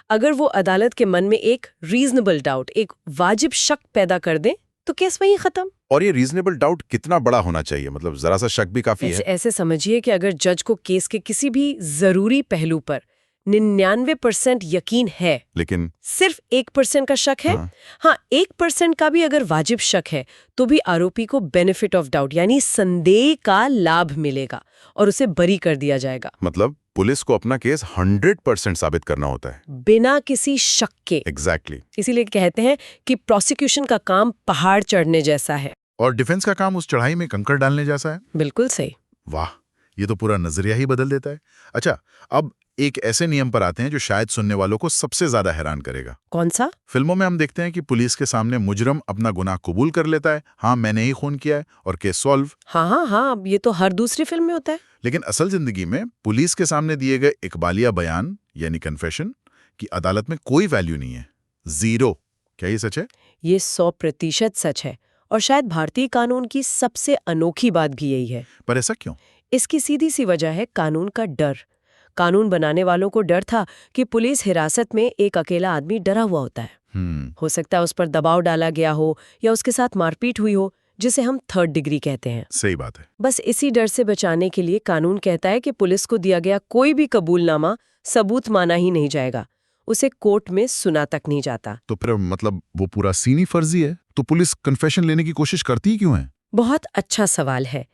अगर वो अदालत के मन में एक रीजनेबल डाउट, एक वाजिब शक पैदा कर दे, तो केस वहीं खत्म। और ये रीजनेबल डाउट कितना बड़ा होना चाहिए? मतलब जरा सा शक भी काफी है? ऐसे समझिए कि अगर जज को केस के किसी भी जरूरी पहलू पर 99% यकीन है, लेकिन सिर्फ 1% का शक है, हाँ 1% का भी अगर वाजिब शक है, तो भी आरोपी को बेनिफिट ऑफ डाउट यानी संदेह का लाभ मिलेगा और उसे बरी कर दिया जाएगा। मतलब पुलिस को अपना केस 100% साबित करना होता है, बिना किसी शक के। एग्जैक्टली। इसीलिए कहते हैं कि प्रोसिक्यूशन का काम पहाड़ चढ़ने जैसा है और डिफेंस का काम उस चढ़ाई में कंकड़ डालने जैसा है। बिल्कुल सही। वाह, ये तो पूरा नजरिया ही बदल देता है। अच्छा, अब एक ऐसे नियम पर आते हैं जो शायद सुनने वालों को सबसे ज्यादा हैरान करेगा। कौन सा? फिल्मों में हम देखते हैं कि पुलिस के सामने मुजरम अपना गुनाह कबूल कर लेता है, हाँ मैंने ही खून किया है, और केस सॉल्व। हाँ, ये तो हर दूसरी फिल्म में होता है। लेकिन असल जिंदगी में पुलिस के सामने दिए गए इकबालिया बयान यानी कन्फेशन की अदालत में कोई वैल्यू नहीं है, 0। क्या ये सच है? ये 100% सच है, और शायद भारतीय कानून की सबसे अनोखी बात भी यही है। पर ऐसा क्यों? इसकी सीधी सी वजह है कानून का डर। कानून बनाने वालों को डर था कि पुलिस हिरासत में एक अकेला आदमी डरा हुआ होता है। हो सकता है उस पर दबाव डाला गया हो या उसके साथ मारपीट हुई हो, जिसे हम 3rd डिग्री कहते हैं। सही बात है। बस इसी डर से बचाने के लिए कानून कहता है कि पुलिस को दिया गया कोई भी कबूलनामा सबूत माना ही नहीं जाएगा, उसे कोर्ट में सुना तक नहीं जाता। तो फिर मतलब वो पूरा सीन ही फर्जी है? तो पुलिस कन्फेशन लेने की कोशिश करती ही क्यों है? बहुत अच्छा सवाल है।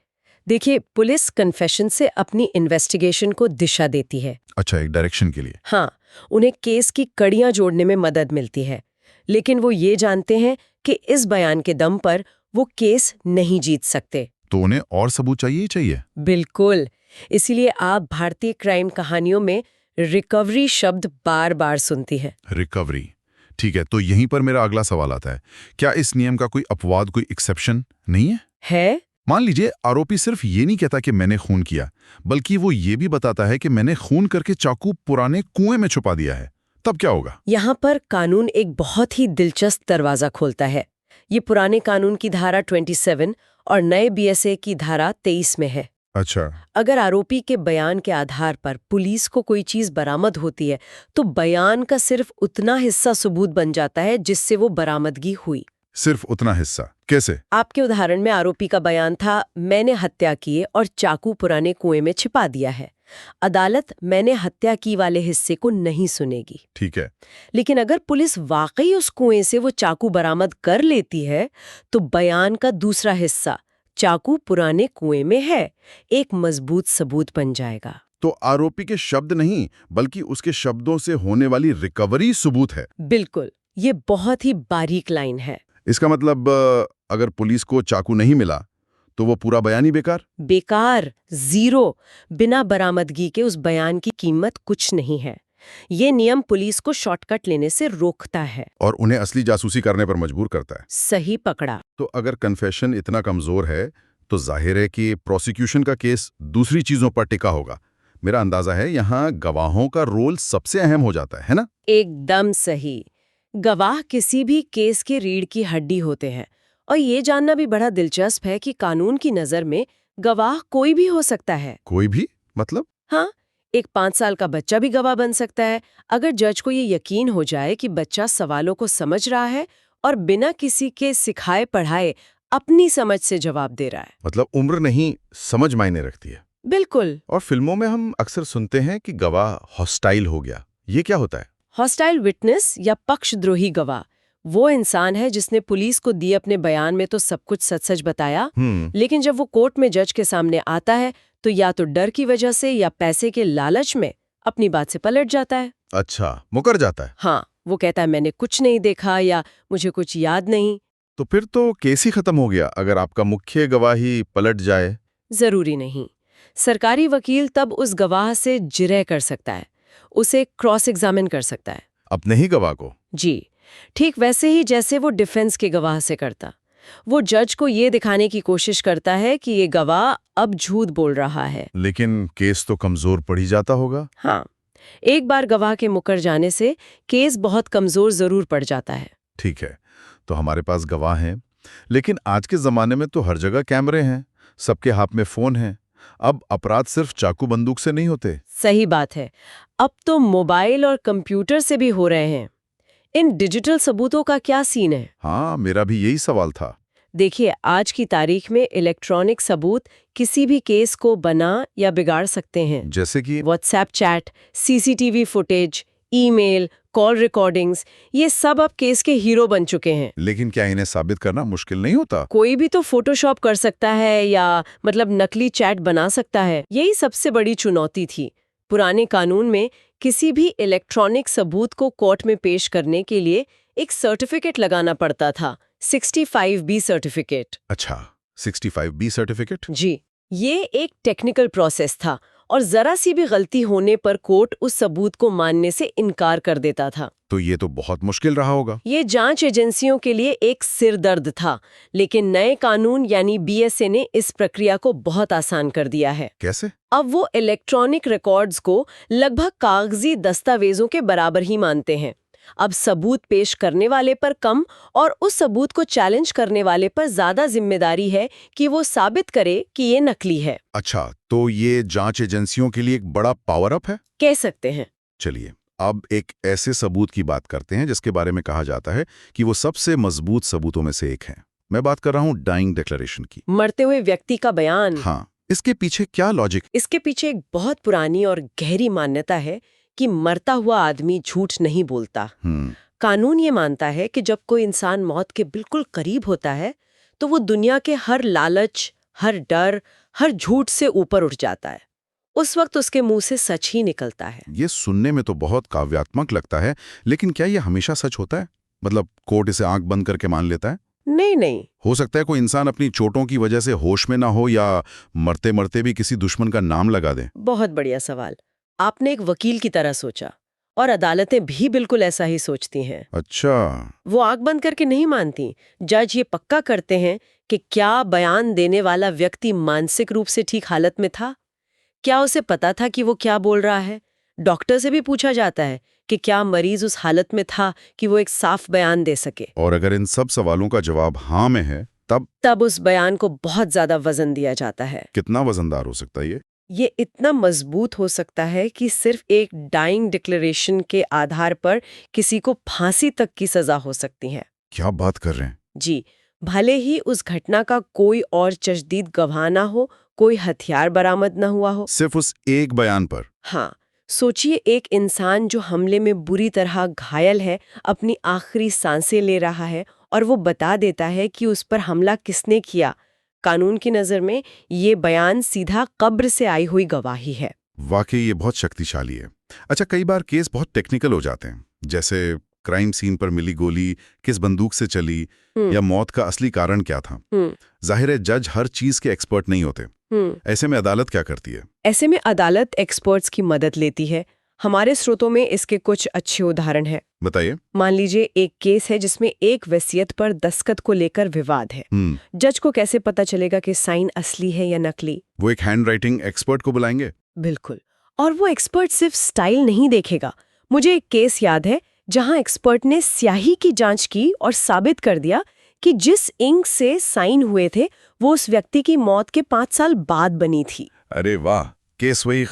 देखिए, पुलिस कन्फेशन से अपनी इन्वेस्टिगेशन को दिशा देती है। अच्छा, एक डायरेक्शन के लिए। हाँ, उन्हें केस की कड़ियां जोड़ने में मदद मिलती है, लेकिन वो ये जानते हैं कि इस बयान के दम पर वो केस नहीं जीत सकते। तो उन्हें और सबूत चाहिए ही चाहिए। बिल्कुल। इसीलिए आप भारतीय क्राइम कहानियों में रिकवरी शब्द बार बार सुनती है। रिकवरी, ठीक है। तो यहीं पर मेरा अगला सवाल आता है, क्या इस नियम का कोई अपवाद, कोई एक्सेप्शन नहीं है? है। मान लीजिए आरोपी सिर्फ ये नहीं कहता कि मैंने खून किया, बल्कि वो ये भी बताता है कि मैंने खून करके चाकू पुराने कुएं में छुपा दिया है, तब क्या होगा? यहाँ पर कानून एक बहुत ही दिलचस्प दरवाजा खोलता है। ये पुराने कानून की धारा 27 और नए BSA की धारा 23 में है। अच्छा। अगर आरोपी के बयान के आधार पर पुलिस को कोई चीज बरामद होती है, तो बयान का सिर्फ उतना हिस्सा सबूत बन जाता है जिससे वो बरामदगी हुई। सिर्फ उतना हिस्सा? कैसे? आपके उदाहरण में आरोपी का बयान था, मैंने हत्या की और चाकू पुराने कुएं में छिपा दिया है। अदालत मैंने हत्या की वाले हिस्से को नहीं सुनेगी। ठीक है। लेकिन अगर पुलिस वाकई उस कुएं से वो चाकू बरामद कर लेती है, तो बयान का दूसरा हिस्सा, चाकू पुराने कुएं में है, एक मजबूत सबूत बन जाएगा। तो आरोपी के शब्द नहीं, बल्कि उसके शब्दों से होने वाली रिकवरी सबूत है। बिल्कुल, ये बहुत ही बारीक लाइन है। इसका मतलब अगर पुलिस को चाकू नहीं मिला तो वो पूरा बयान ही बेकार? बेकार, 0। बिना बरामदगी के उस बयान की कीमत कुछ नहीं है। ये नियम पुलिस को शॉर्टकट लेने से रोकता है और उन्हें असली जासूसी करने पर मजबूर करता है। सही पकड़ा। तो अगर कन्फेशन इतना कमजोर है, तो जाहिर है कि प्रोसिक्यूशन का केस दूसरी चीजों पर टिका होगा। मेरा अंदाजा है यहाँ गवाहों का रोल सबसे अहम हो जाता है ना? एकदम सही। गवाह किसी भी केस की रीढ़ की हड्डी होते हैं, और ये जानना भी बड़ा दिलचस्प है कि कानून की नजर में गवाह कोई भी हो सकता है। कोई भी? मतलब? हाँ, एक 5 साल का बच्चा भी गवाह बन सकता है, अगर जज को ये यकीन हो जाए कि बच्चा सवालों को समझ रहा है और बिना किसी के सिखाए पढ़ाए अपनी समझ से जवाब दे रहा है। मतलब उम्र नहीं, समझ मायने रखती है। बिल्कुल। और फिल्मों में हम अक्सर सुनते हैं कि गवाह हॉस्टाइल हो गया, ये क्या होता है? हॉस्टाइल विटनेस या पक्षद्रोही गवाह वो इंसान है जिसने पुलिस को दिए अपने बयान में तो सब कुछ सच सच बताया, लेकिन जब वो कोर्ट में जज के सामने आता है तो या तो डर की वजह से या पैसे के लालच में अपनी बात से पलट जाता है। अच्छा, मुकर जाता है। हाँ, वो कहता है मैंने कुछ नहीं देखा या मुझे कुछ याद नहीं। तो फिर तो केस ही खत्म हो गया अगर आपका मुख्य गवाही पलट जाए। जरूरी नहीं। सरकारी वकील तब उस गवाह से जिरह कर सकता है, उसे क्रॉस एग्जामिन कर सकता है। अपने ही गवाह को? जी, ठीक वैसे ही जैसे वो डिफेंस के गवाह से करता। वो जज को ये दिखाने की कोशिश करता है कि ये गवाह अब झूठ बोल रहा है। लेकिन केस तो कमजोर पड़ ही जाता होगा। हाँ, एक बार गवाह के मुकर जाने से केस बहुत कमजोर जरूर पड़ जाता है। ठीक है, तो हमारे पास गवाह हैं, लेकिन आज के जमाने में तो हर जगह कैमरे हैं, सबके हाथ में फोन है। अब अपराध सिर्फ चाकू बंदूक से नहीं होते। सही बात है, अब तो मोबाइल और कंप्यूटर से भी हो रहे हैं। इन डिजिटल सबूतों का क्या सीन है? हाँ, मेरा भी यही सवाल था। देखिए, आज की तारीख में इलेक्ट्रॉनिक सबूत किसी भी केस को बना या बिगाड़ सकते हैं। जैसे कि WhatsApp chat, CCTV footage, email, call recordings, ये सब अब केस के हीरो बन चुके हैं। लेकिन क्या इन्हें साबित करना मुश्किल नहीं होता? कोई भी तो फोटोशॉप कर सकता है या नकली चैट बना सकता है। यही सबसे बड़ी चुनौती थी। पुराने कानून में किसी भी इलेक्ट्रॉनिक सबूत को कोर्ट में पेश करने के लिए एक सर्टिफिकेट लगाना पड़ता था, 65B सर्टिफिकेट। अच्छा, 65B सर्टिफिकेट? जी, ये एक टेक्निकल प्रोसेस था और जरा सी भी गलती होने पर कोर्ट उस सबूत को मानने से इनकार कर देता था। तो ये तो बहुत मुश्किल रहा होगा। ये जांच एजेंसियों के लिए एक सिरदर्द था, लेकिन नए कानून यानी बीएसए ने इस प्रक्रिया को बहुत आसान कर दिया है। कैसे? अब वो इलेक्ट्रॉनिक रिकॉर्ड्स को लगभग कागजी दस्तावेजों के बराबर ही मानते हैं। अब सबूत पेश करने वाले पर कम और उस सबूत को चैलेंज करने वाले पर ज्यादा जिम्मेदारी है कि वो साबित करे कि ये नकली है। अच्छा, तो ये जांच एजेंसियों के लिए एक बड़ा पावर अप है, कह सकते हैं। चलिए अब एक ऐसे सबूत की बात करते हैं जिसके बारे में कहा जाता है कि वो सबसे मजबूत सबूतों में से एक है। मैं बात कर रहा हूँ डाइंग डिक्लेरेशन की। मरते हुए व्यक्ति का बयान। हाँ, इसके पीछे क्या लॉजिक? इसके पीछे एक बहुत पुरानी और गहरी मान्यता है कि मरता हुआ आदमी झूठ नहीं बोलता। कानून ये मानता है कि जब कोई इंसान मौत के बिल्कुल करीब होता है तो वो दुनिया के हर लालच, हर डर, हर झूठ से ऊपर उठ जाता है। उस वक्त उसके मुंह से सच ही निकलता है। ये सुनने में तो बहुत काव्यात्मक लगता है, लेकिन क्या ये हमेशा सच होता है? मतलब कोर्ट इसे आंख बंद करके मान लेता है? नहीं। हो सकता है कोई इंसान अपनी चोटों की वजह से होश में ना हो या मरते मरते भी किसी दुश्मन का नाम लगा दे। बहुत बढ़िया सवाल। आपने एक वकील की तरह सोचा और अदालतें भी बिल्कुल ऐसा ही सोचती हैं। अच्छा। वो आंख बंद करके नहीं मानती। जज ये पक्का करते हैं कि क्या बयान देने वाला व्यक्ति मानसिक रूप से ठीक हालत में था, क्या उसे पता था कि वो क्या बोल रहा है। डॉक्टर से भी पूछा जाता है कि क्या मरीज उस हालत में था कि वो एक साफ बयान दे सके। और अगर इन सब सवालों का जवाब हाँ में है तब उस बयान को बहुत ज्यादा वजन दिया जाता है। कितना वजनदार हो सकता है ये इतना मजबूत हो सकता है कि सिर्फ एक डाइंग डिक्लेरेशन के आधार पर किसी को फांसी तक की सजा हो सकती है। क्या बात कर रहे हैं? जी, भले ही उस घटना का कोई और चश्मदीद गवाह ना हो, कोई हथियार बरामद न हुआ हो, सिर्फ उस एक बयान पर। हाँ, सोचिए एक इंसान जो हमले में बुरी तरह घायल है, अपनी आखिरी सांसें ले रहा है और वो बता देता है कि उस पर हमला किसने किया। कानून की नजर में ये बयान सीधा कब्र से आई हुई गवाही है। वाकई ये बहुत शक्तिशाली है। अच्छा, कई बार केस बहुत टेक्निकल हो जाते हैं, जैसे क्राइम सीन पर मिली गोली किस बंदूक से चली या मौत का असली कारण क्या था। जाहिर है जज हर चीज के एक्सपर्ट नहीं होते। ऐसे में अदालत क्या करती है? ऐसे में अदालत एक्सपर्ट्स की मदद लेती है। हमारे स्रोतों में इसके कुछ अच्छे उदाहरण हैं। बताइए। मान लीजिए एक केस है जिसमें एक वसीयत पर दस्तखत को लेकर विवाद है। जज को कैसे पता चलेगा कि साइन असली है या नकली? वो एक हैंड राइटिंग एक्सपर्ट को बुलाएंगे। बिल्कुल। और वो एक्सपर्ट सिर्फ स्टाइल नहीं देखेगा। मुझे एक केस याद है जहां एक्सपर्ट ने स्याही की जांच की और साबित कर दिया कि जिस इंक से साइन हुए थे वो उस व्यक्ति की मौत के 5 साल बाद बनी थी। अरे वाह, केस वही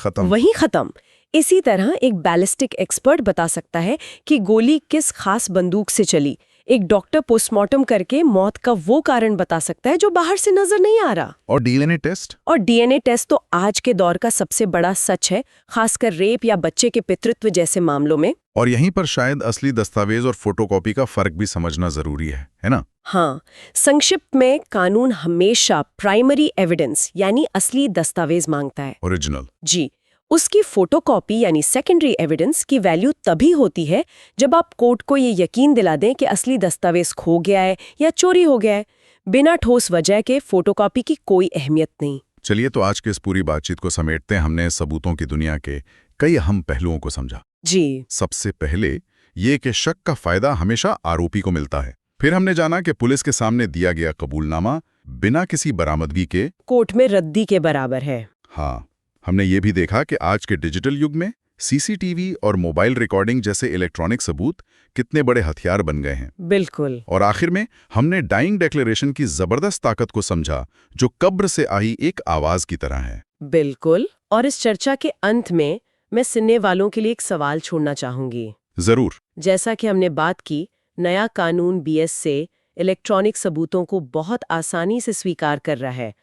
खत्म। इसी तरह एक बैलिस्टिक एक्सपर्ट बता सकता है कि गोली किस खास बंदूक से चली। एक डॉक्टर पोस्टमार्टम करके मौत का वो कारण बता सकता है जो बाहर से नजर नहीं आ रहा। और डीएनए टेस्ट? और डीएनए टेस्ट तो आज के दौर का सबसे बड़ा सच है, खासकर रेप या बच्चे के पितृत्व जैसे मामलों में। और यहीं पर शायद असली दस्तावेज और फोटोकॉपी का फर्क भी समझना जरूरी है ना? हाँ, संक्षिप्त में कानून हमेशा प्राइमरी एविडेंस यानी असली दस्तावेज मांगता है। ओरिजिनल। जी, उसकी फोटोकॉपी यानी सेकेंडरी एविडेंस की वैल्यू तभी होती है जब आप कोर्ट को ये यकीन दिला दें कि असली दस्तावेज खो गया है या चोरी हो गया है। बिना ठोस वजह के फोटोकॉपी की कोई अहमियत नहीं। चलिए, तो आज के इस पूरी बातचीत को समेटते हैं। हमने सबूतों की दुनिया के कई अहम पहलुओं को समझा। जी, सबसे पहले ये कि शक का फायदा हमेशा आरोपी को मिलता है। फिर हमने जाना कि पुलिस के सामने दिया गया कबूलनामा बिना किसी बरामदगी के कोर्ट में रद्दी के बराबर है। हाँ, हमने ये भी देखा कि आज के डिजिटल युग में सीसीटीवी और मोबाइल रिकॉर्डिंग जैसे इलेक्ट्रॉनिक सबूत कितने बड़े हथियार बन गए हैं। बिल्कुल। और आखिर में हमने डाइंग डिक्लेरेशन की जबरदस्त ताकत को समझा, जो कब्र से आई एक आवाज की तरह है। बिल्कुल। और इस चर्चा के अंत में मैं सुनने वालों के लिए एक सवाल छोड़ना चाहूंगी। जरूर। जैसा कि हमने बात की, नया कानून बीएस से इलेक्ट्रॉनिक सबूतों को बहुत आसानी से स्वीकार कर रहा है।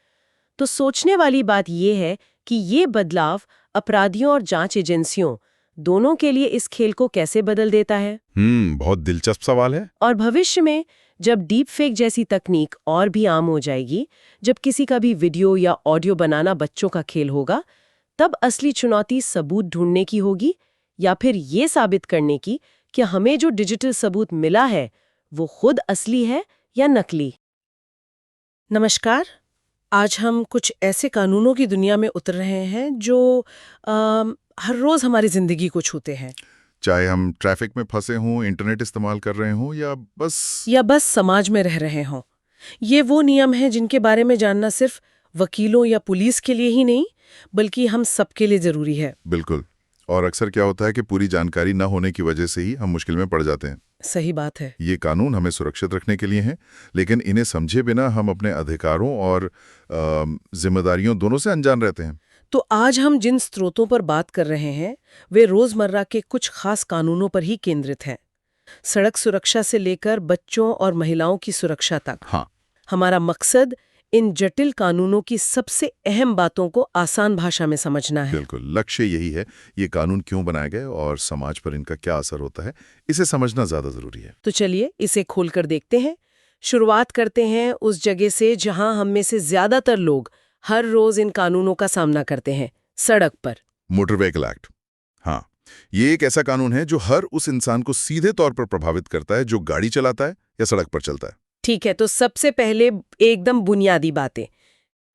तो सोचने वाली बात यह है कि ये बदलाव अपराधियों और जांच एजेंसियों दोनों के लिए इस खेल को कैसे बदल देता है। बहुत दिलचस्प सवाल है। और भविष्य में जब डीप फेक जैसी तकनीक और भी आम हो जाएगी, जब किसी का भी वीडियो या ऑडियो बनाना बच्चों का खेल होगा, तब असली चुनौती सबूत ढूंढने की होगी या फिर ये साबित करने की कि हमें जो डिजिटल सबूत मिला है वो खुद असली है या नकली। नमस्कार, आज हम कुछ ऐसे कानूनों की दुनिया में उतर रहे हैं जो हर रोज हमारी जिंदगी को छूते हैं। चाहे हम ट्रैफिक में फंसे हों, इंटरनेट इस्तेमाल कर रहे हों या बस समाज में रह रहे हों। ये वो नियम हैं जिनके बारे में जानना सिर्फ वकीलों या पुलिस के लिए ही नहीं, बल्कि हम सबके लिए जरूरी है। बिल्कुल। और अक्सर क्या होता है कि पूरी जानकारी न होने की वजह से ही हम मुश्किल में पड़ जाते हैं। सही बात है। ये कानून हमें सुरक्षित रखने के लिए हैं, लेकिन इन्हें समझे बिना हम अपने अधिकारों और जिम्मेदारियों दोनों से अनजान रहते हैं। तो आज हम जिन स्रोतों पर बात कर रहे हैं वे रोजमर्रा के कुछ खास कानूनों पर ही केंद्रित हैं। सड़क सुरक्षा से लेकर बच्चों और महिलाओं की सुरक्षा तक। हाँ। हमारा मकसद इन जटिल कानूनों की सबसे अहम बातों को आसान भाषा में समझना है। बिल्कुल, लक्ष्य यही है, ये कानून क्यों बनाए गए और समाज पर इनका क्या असर होता है, इसे समझना ज्यादा जरूरी है। तो चलिए इसे खोलकर देखते हैं। शुरुआत करते हैं उस जगह से जहां हम में से ज्यादातर लोग हर रोज इन कानूनों का सामना करते हैं, सड़क पर। Motor vehicle act. हाँ, ये एक ऐसा कानून है जो हर उस इंसान को सीधे तौर पर प्रभावित करता है जो गाड़ी चलाता है या सड़क पर चलता है। ठीक है, तो सबसे पहले एकदम बुनियादी बातें।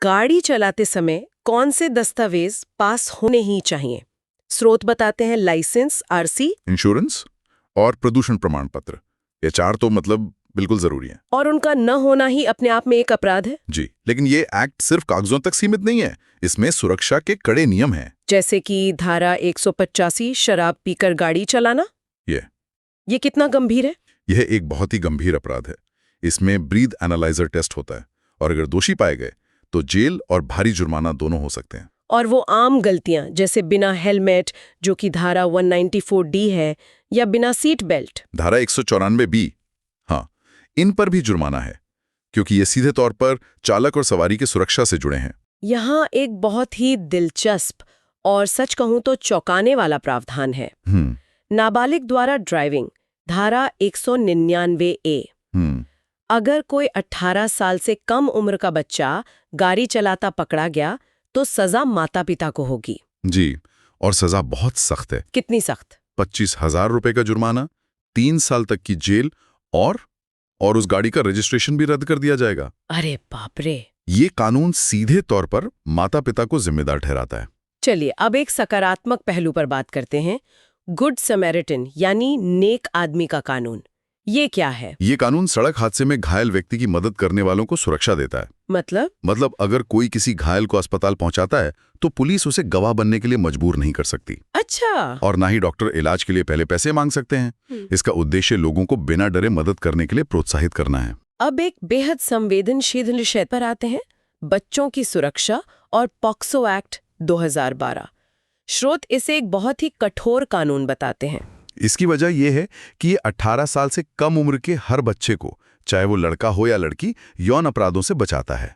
गाड़ी चलाते समय कौन से दस्तावेज पास होने ही चाहिए? स्रोत बताते हैं लाइसेंस, आरसी, इंश्योरेंस और प्रदूषण प्रमाण पत्र। ये 4 तो मतलब बिल्कुल जरूरी है। और उनका न होना ही अपने आप में एक अपराध है। जी, लेकिन ये एक्ट सिर्फ कागजों तक सीमित नहीं है, इसमें सुरक्षा के कड़े नियम हैं। जैसे कि धारा 185 शराब पीकर गाड़ी चलाना। ये कितना गंभीर है? यह एक बहुत ही गंभीर अपराध है। इसमें ब्रीथ एनालाइजर टेस्ट होता है और अगर दोषी पाए गए तो जेल और भारी जुर्माना दोनों हो सकते हैं। और वो आम गलतियां जैसे बिना हेलमेट, जो कि धारा 194D है, या बिना सीट बेल्ट, धारा 194B, हाँ, इन पर भी जुर्माना है क्योंकि ये सीधे तौर पर चालक और सवारी की सुरक्षा से जुड़े हैं। यहाँ एक बहुत ही दिलचस्प और सच कहूं तो चौंकाने वाला प्रावधान है। नाबालिग द्वारा ड्राइविंग, धारा 199A। अगर कोई 18 साल से कम उम्र का बच्चा गाड़ी चलाता पकड़ा गया तो सजा माता पिता को होगी। जी, और सजा बहुत सख्त है। कितनी सख्त? 25,000 रुपए का जुर्माना, 3 साल तक की जेल और उस गाड़ी का रजिस्ट्रेशन भी रद्द कर दिया जाएगा। अरे बाप रे! ये कानून सीधे तौर पर माता पिता को जिम्मेदार ठहराता है। चलिए अब एक सकारात्मक पहलू पर बात करते हैं। गुड समैरिटन यानी नेक आदमी का कानून, ये क्या है? ये कानून सड़क हादसे में घायल व्यक्ति की मदद करने वालों को सुरक्षा देता है। मतलब अगर कोई किसी घायल को अस्पताल पहुंचाता है तो पुलिस उसे गवाह बनने के लिए मजबूर नहीं कर सकती। अच्छा। और ना ही डॉक्टर इलाज के लिए पहले पैसे मांग सकते हैं। इसका उद्देश्य लोगों को बिना डरे मदद करने के लिए प्रोत्साहित करना है। अब एक बेहद संवेदनशील विषय पर आते हैं, बच्चों की सुरक्षा और पॉक्सो एक्ट 2012। स्रोत इसे एक बहुत ही कठोर कानून बताते हैं। इसकी वजह यह है कि ये 18 साल से कम उम्र के हर बच्चे को, चाहे वो लड़का हो या लड़की, यौन अपराधों से बचाता है।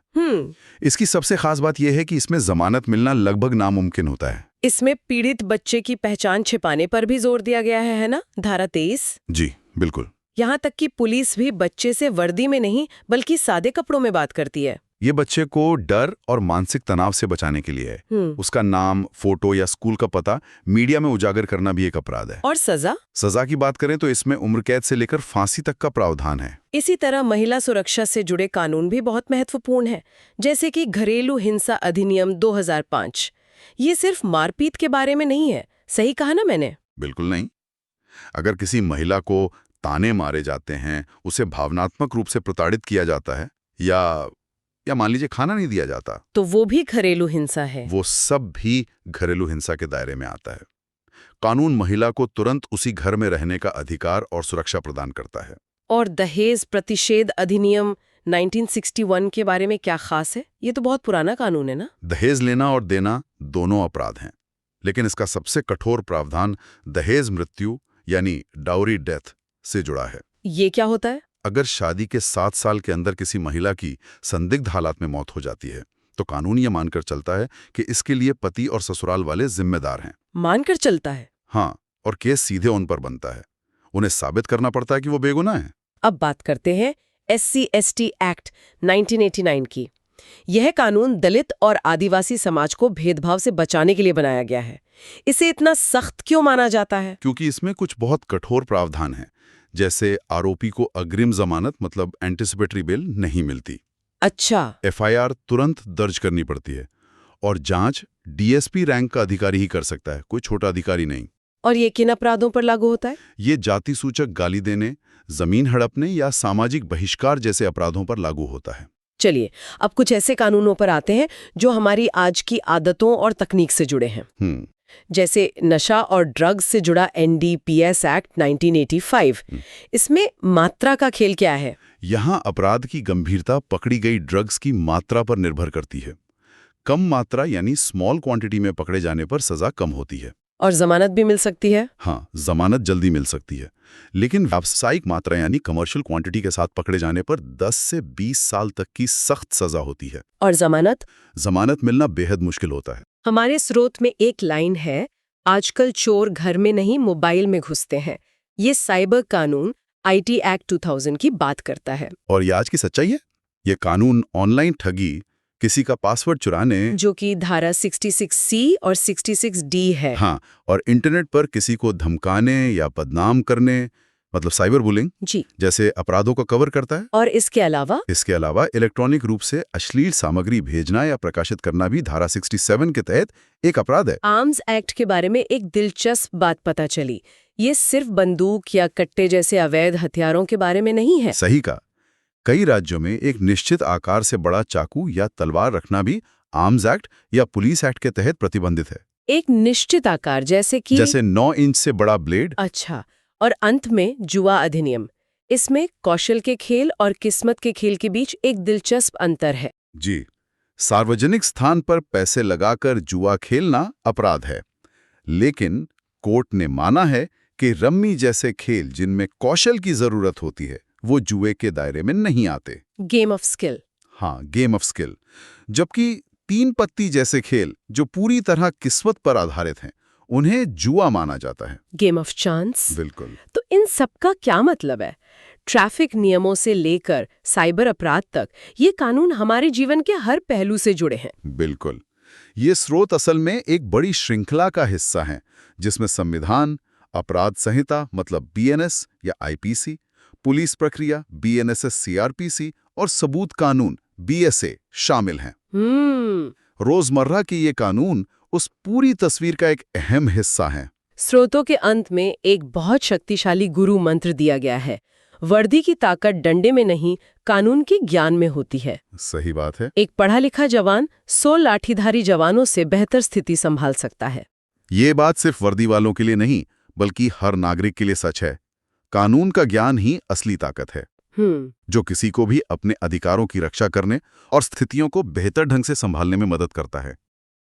इसकी सबसे खास बात यह है कि इसमें जमानत मिलना लगभग नामुमकिन होता है। इसमें पीड़ित बच्चे की पहचान छिपाने पर भी जोर दिया गया है ना, धारा 23? जी बिल्कुल। यहाँ तक कि पुलिस भी बच्चे से वर्दी में नहीं बल्कि सादे कपड़ों में बात करती है। ये बच्चे को डर और मानसिक तनाव से बचाने के लिए है। उसका नाम, फोटो या स्कूल का पता मीडिया में उजागर करना भी एक अपराध है। और सजा की बात करें तो इसमें उम्र कैद से लेकर फांसी तक का प्रावधान है। इसी तरह महिला सुरक्षा से जुड़े कानून भी बहुत महत्वपूर्ण है, जैसे कि घरेलू हिंसा अधिनियम 2005। ये सिर्फ मारपीट के बारे में नहीं है, सही कहा ना मैंने? बिल्कुल नहीं। अगर किसी महिला को ताने मारे जाते हैं, उसे भावनात्मक रूप से प्रताड़ित किया जाता है या मान लीजिए खाना नहीं दिया जाता, तो वो भी घरेलू हिंसा है। वो सब भी घरेलू हिंसा के दायरे में आता है। कानून महिला को तुरंत उसी घर में रहने का अधिकार और सुरक्षा प्रदान करता है। और दहेज प्रतिषेध अधिनियम 1961 के बारे में क्या खास है? ये तो बहुत पुराना कानून है ना? दहेज लेना और देना दोनों अपराध हैं, लेकिन इसका सबसे कठोर प्रावधान दहेज मृत्यु यानी डाउरी डेथ से जुड़ा है। ये क्या होता है? अगर शादी के 7 साल के अंदर किसी महिला की संदिग्ध हालात में मौत हो जाती है तो कानून ये मानकर चलता है कि इसके लिए पति और ससुराल वाले जिम्मेदार हैं। मानकर चलता है? हाँ, और केस सीधे उन पर बनता है। उन्हें साबित करना पड़ता है कि वो बेगुनाह है। अब बात करते हैं SC/ST एक्ट 1989 की। यह कानून दलित और आदिवासी समाज को भेदभाव से बचाने के लिए बनाया गया है। इसे इतना सख्त क्यों माना जाता है? क्योंकि इसमें कुछ बहुत कठोर प्रावधान हैं, जैसे आरोपी को अग्रिम जमानत मतलब एंटिसिपेटरी बेल नहीं मिलती। अच्छा। FIR तुरंत दर्ज करनी पड़ती है और जांच DSP रैंक का अधिकारी ही कर सकता है, कोई छोटा अधिकारी नहीं। और ये किन अपराधों पर लागू होता है? ये जाति सूचक गाली देने, जमीन हड़पने या सामाजिक बहिष्कार जैसे अपराधों पर लागू होता है। चलिए, अब कुछ ऐसे कानूनों पर आते हैं जो हमारी आज की आदतों और तकनीक से जुड़े हैं। जैसे नशा और ड्रग्स से जुड़ा NDPS एक्ट 1985। इसमें मात्रा का खेल क्या है? यहाँ अपराध की गंभीरता पकड़ी गई ड्रग्स की मात्रा पर निर्भर करती है। कम मात्रा यानी स्मॉल क्वांटिटी में पकड़े जाने पर सजा कम होती है। और जमानत भी मिल सकती है? हाँ, जमानत जल्दी मिल सकती है, लेकिन व्यावसायिक मात्रा यानी कमर्शियल क्वांटिटी के साथ पकड़े जाने पर 10 से 20 साल तक की सख्त सजा होती है। और जमानत मिलना बेहद मुश्किल होता है। हमारे स्रोत में एक लाइन है, आजकल चोर घर में नहीं मोबाइल में घुसते हैं। ये साइबर कानून IT एक्ट 2000 की बात करता है। और ये आज की सच्चाई है। ये कानून ऑनलाइन ठगी, किसी का पासवर्ड चुराने, जो कि धारा 66C और 66D है। हाँ, और इंटरनेट पर किसी को धमकाने या बदनाम करने, मतलब साइबर बुलिंग जी, जैसे अपराधों को कवर करता है। और इसके अलावा इलेक्ट्रॉनिक रूप से अश्लील सामग्री भेजना या प्रकाशित करना भी धारा 67 के तहत एक अपराध है। आर्म्स एक्ट के बारे में एक दिलचस्प बात पता चली। ये सिर्फ बंदूक या कट्टे जैसे अवैध हथियारों के बारे में नहीं है। सही कहा। कई राज्यों में एक निश्चित आकार से बड़ा चाकू या तलवार रखना भी आर्म्स एक्ट या पुलिस एक्ट के तहत प्रतिबंधित है। एक निश्चित आकार जैसे 9 इंच से बड़ा ब्लेड। अच्छा। और अंत में जुआ अधिनियम। इसमें कौशल के खेल और किस्मत के खेल के बीच एक दिलचस्प अंतर है। जी, सार्वजनिक स्थान पर पैसे लगाकर जुआ खेलना अपराध है, लेकिन कोर्ट ने माना है कि रम्मी जैसे खेल जिनमें कौशल की जरूरत होती है वो जुए के दायरे में नहीं आते। Game of skill. हाँ, गेम ऑफ स्किल। जबकि 3 पत्ती जैसे खेल जो पूरी तरह किस्मत पर आधारित हैं, उन्हें जुआ माना जाता है। Game of chance. बिल्कुल। तो इन सब का क्या मतलब है? ट्रैफिक नियमों से लेकर साइबर अपराध तक ये कानून हमारे जीवन के हर पहलू से जुड़े हैं। बिल्कुल। ये स्रोत असल में एक बड़ी श्रृंखला का हिस्सा हैं, जिसमें संविधान, अपराध संहिता मतलब BNS या IPC, पुलिस प्रक्रिया BNSS CRPC और सबूत कानून BSA शामिल हैं। रोजमर्रा के ये कानून उस पूरी तस्वीर का एक अहम हिस्सा हैं। स्रोतों के अंत में एक बहुत शक्तिशाली गुरु मंत्र दिया गया है, वर्दी की ताकत डंडे में नहीं, कानून के ज्ञान में होती है। सही बात है। एक पढ़ा लिखा जवान 100 लाठीधारी जवानों से बेहतर स्थिति संभाल सकता है। ये बात सिर्फ वर्दी वालों के लिए नहीं, बल्कि हर नागरिक के लिए सच है। कानून का ज्ञान ही असली ताकत है, जो किसी को भी अपने अधिकारों की रक्षा करने और स्थितियों को बेहतर ढंग से संभालने में मदद करता है।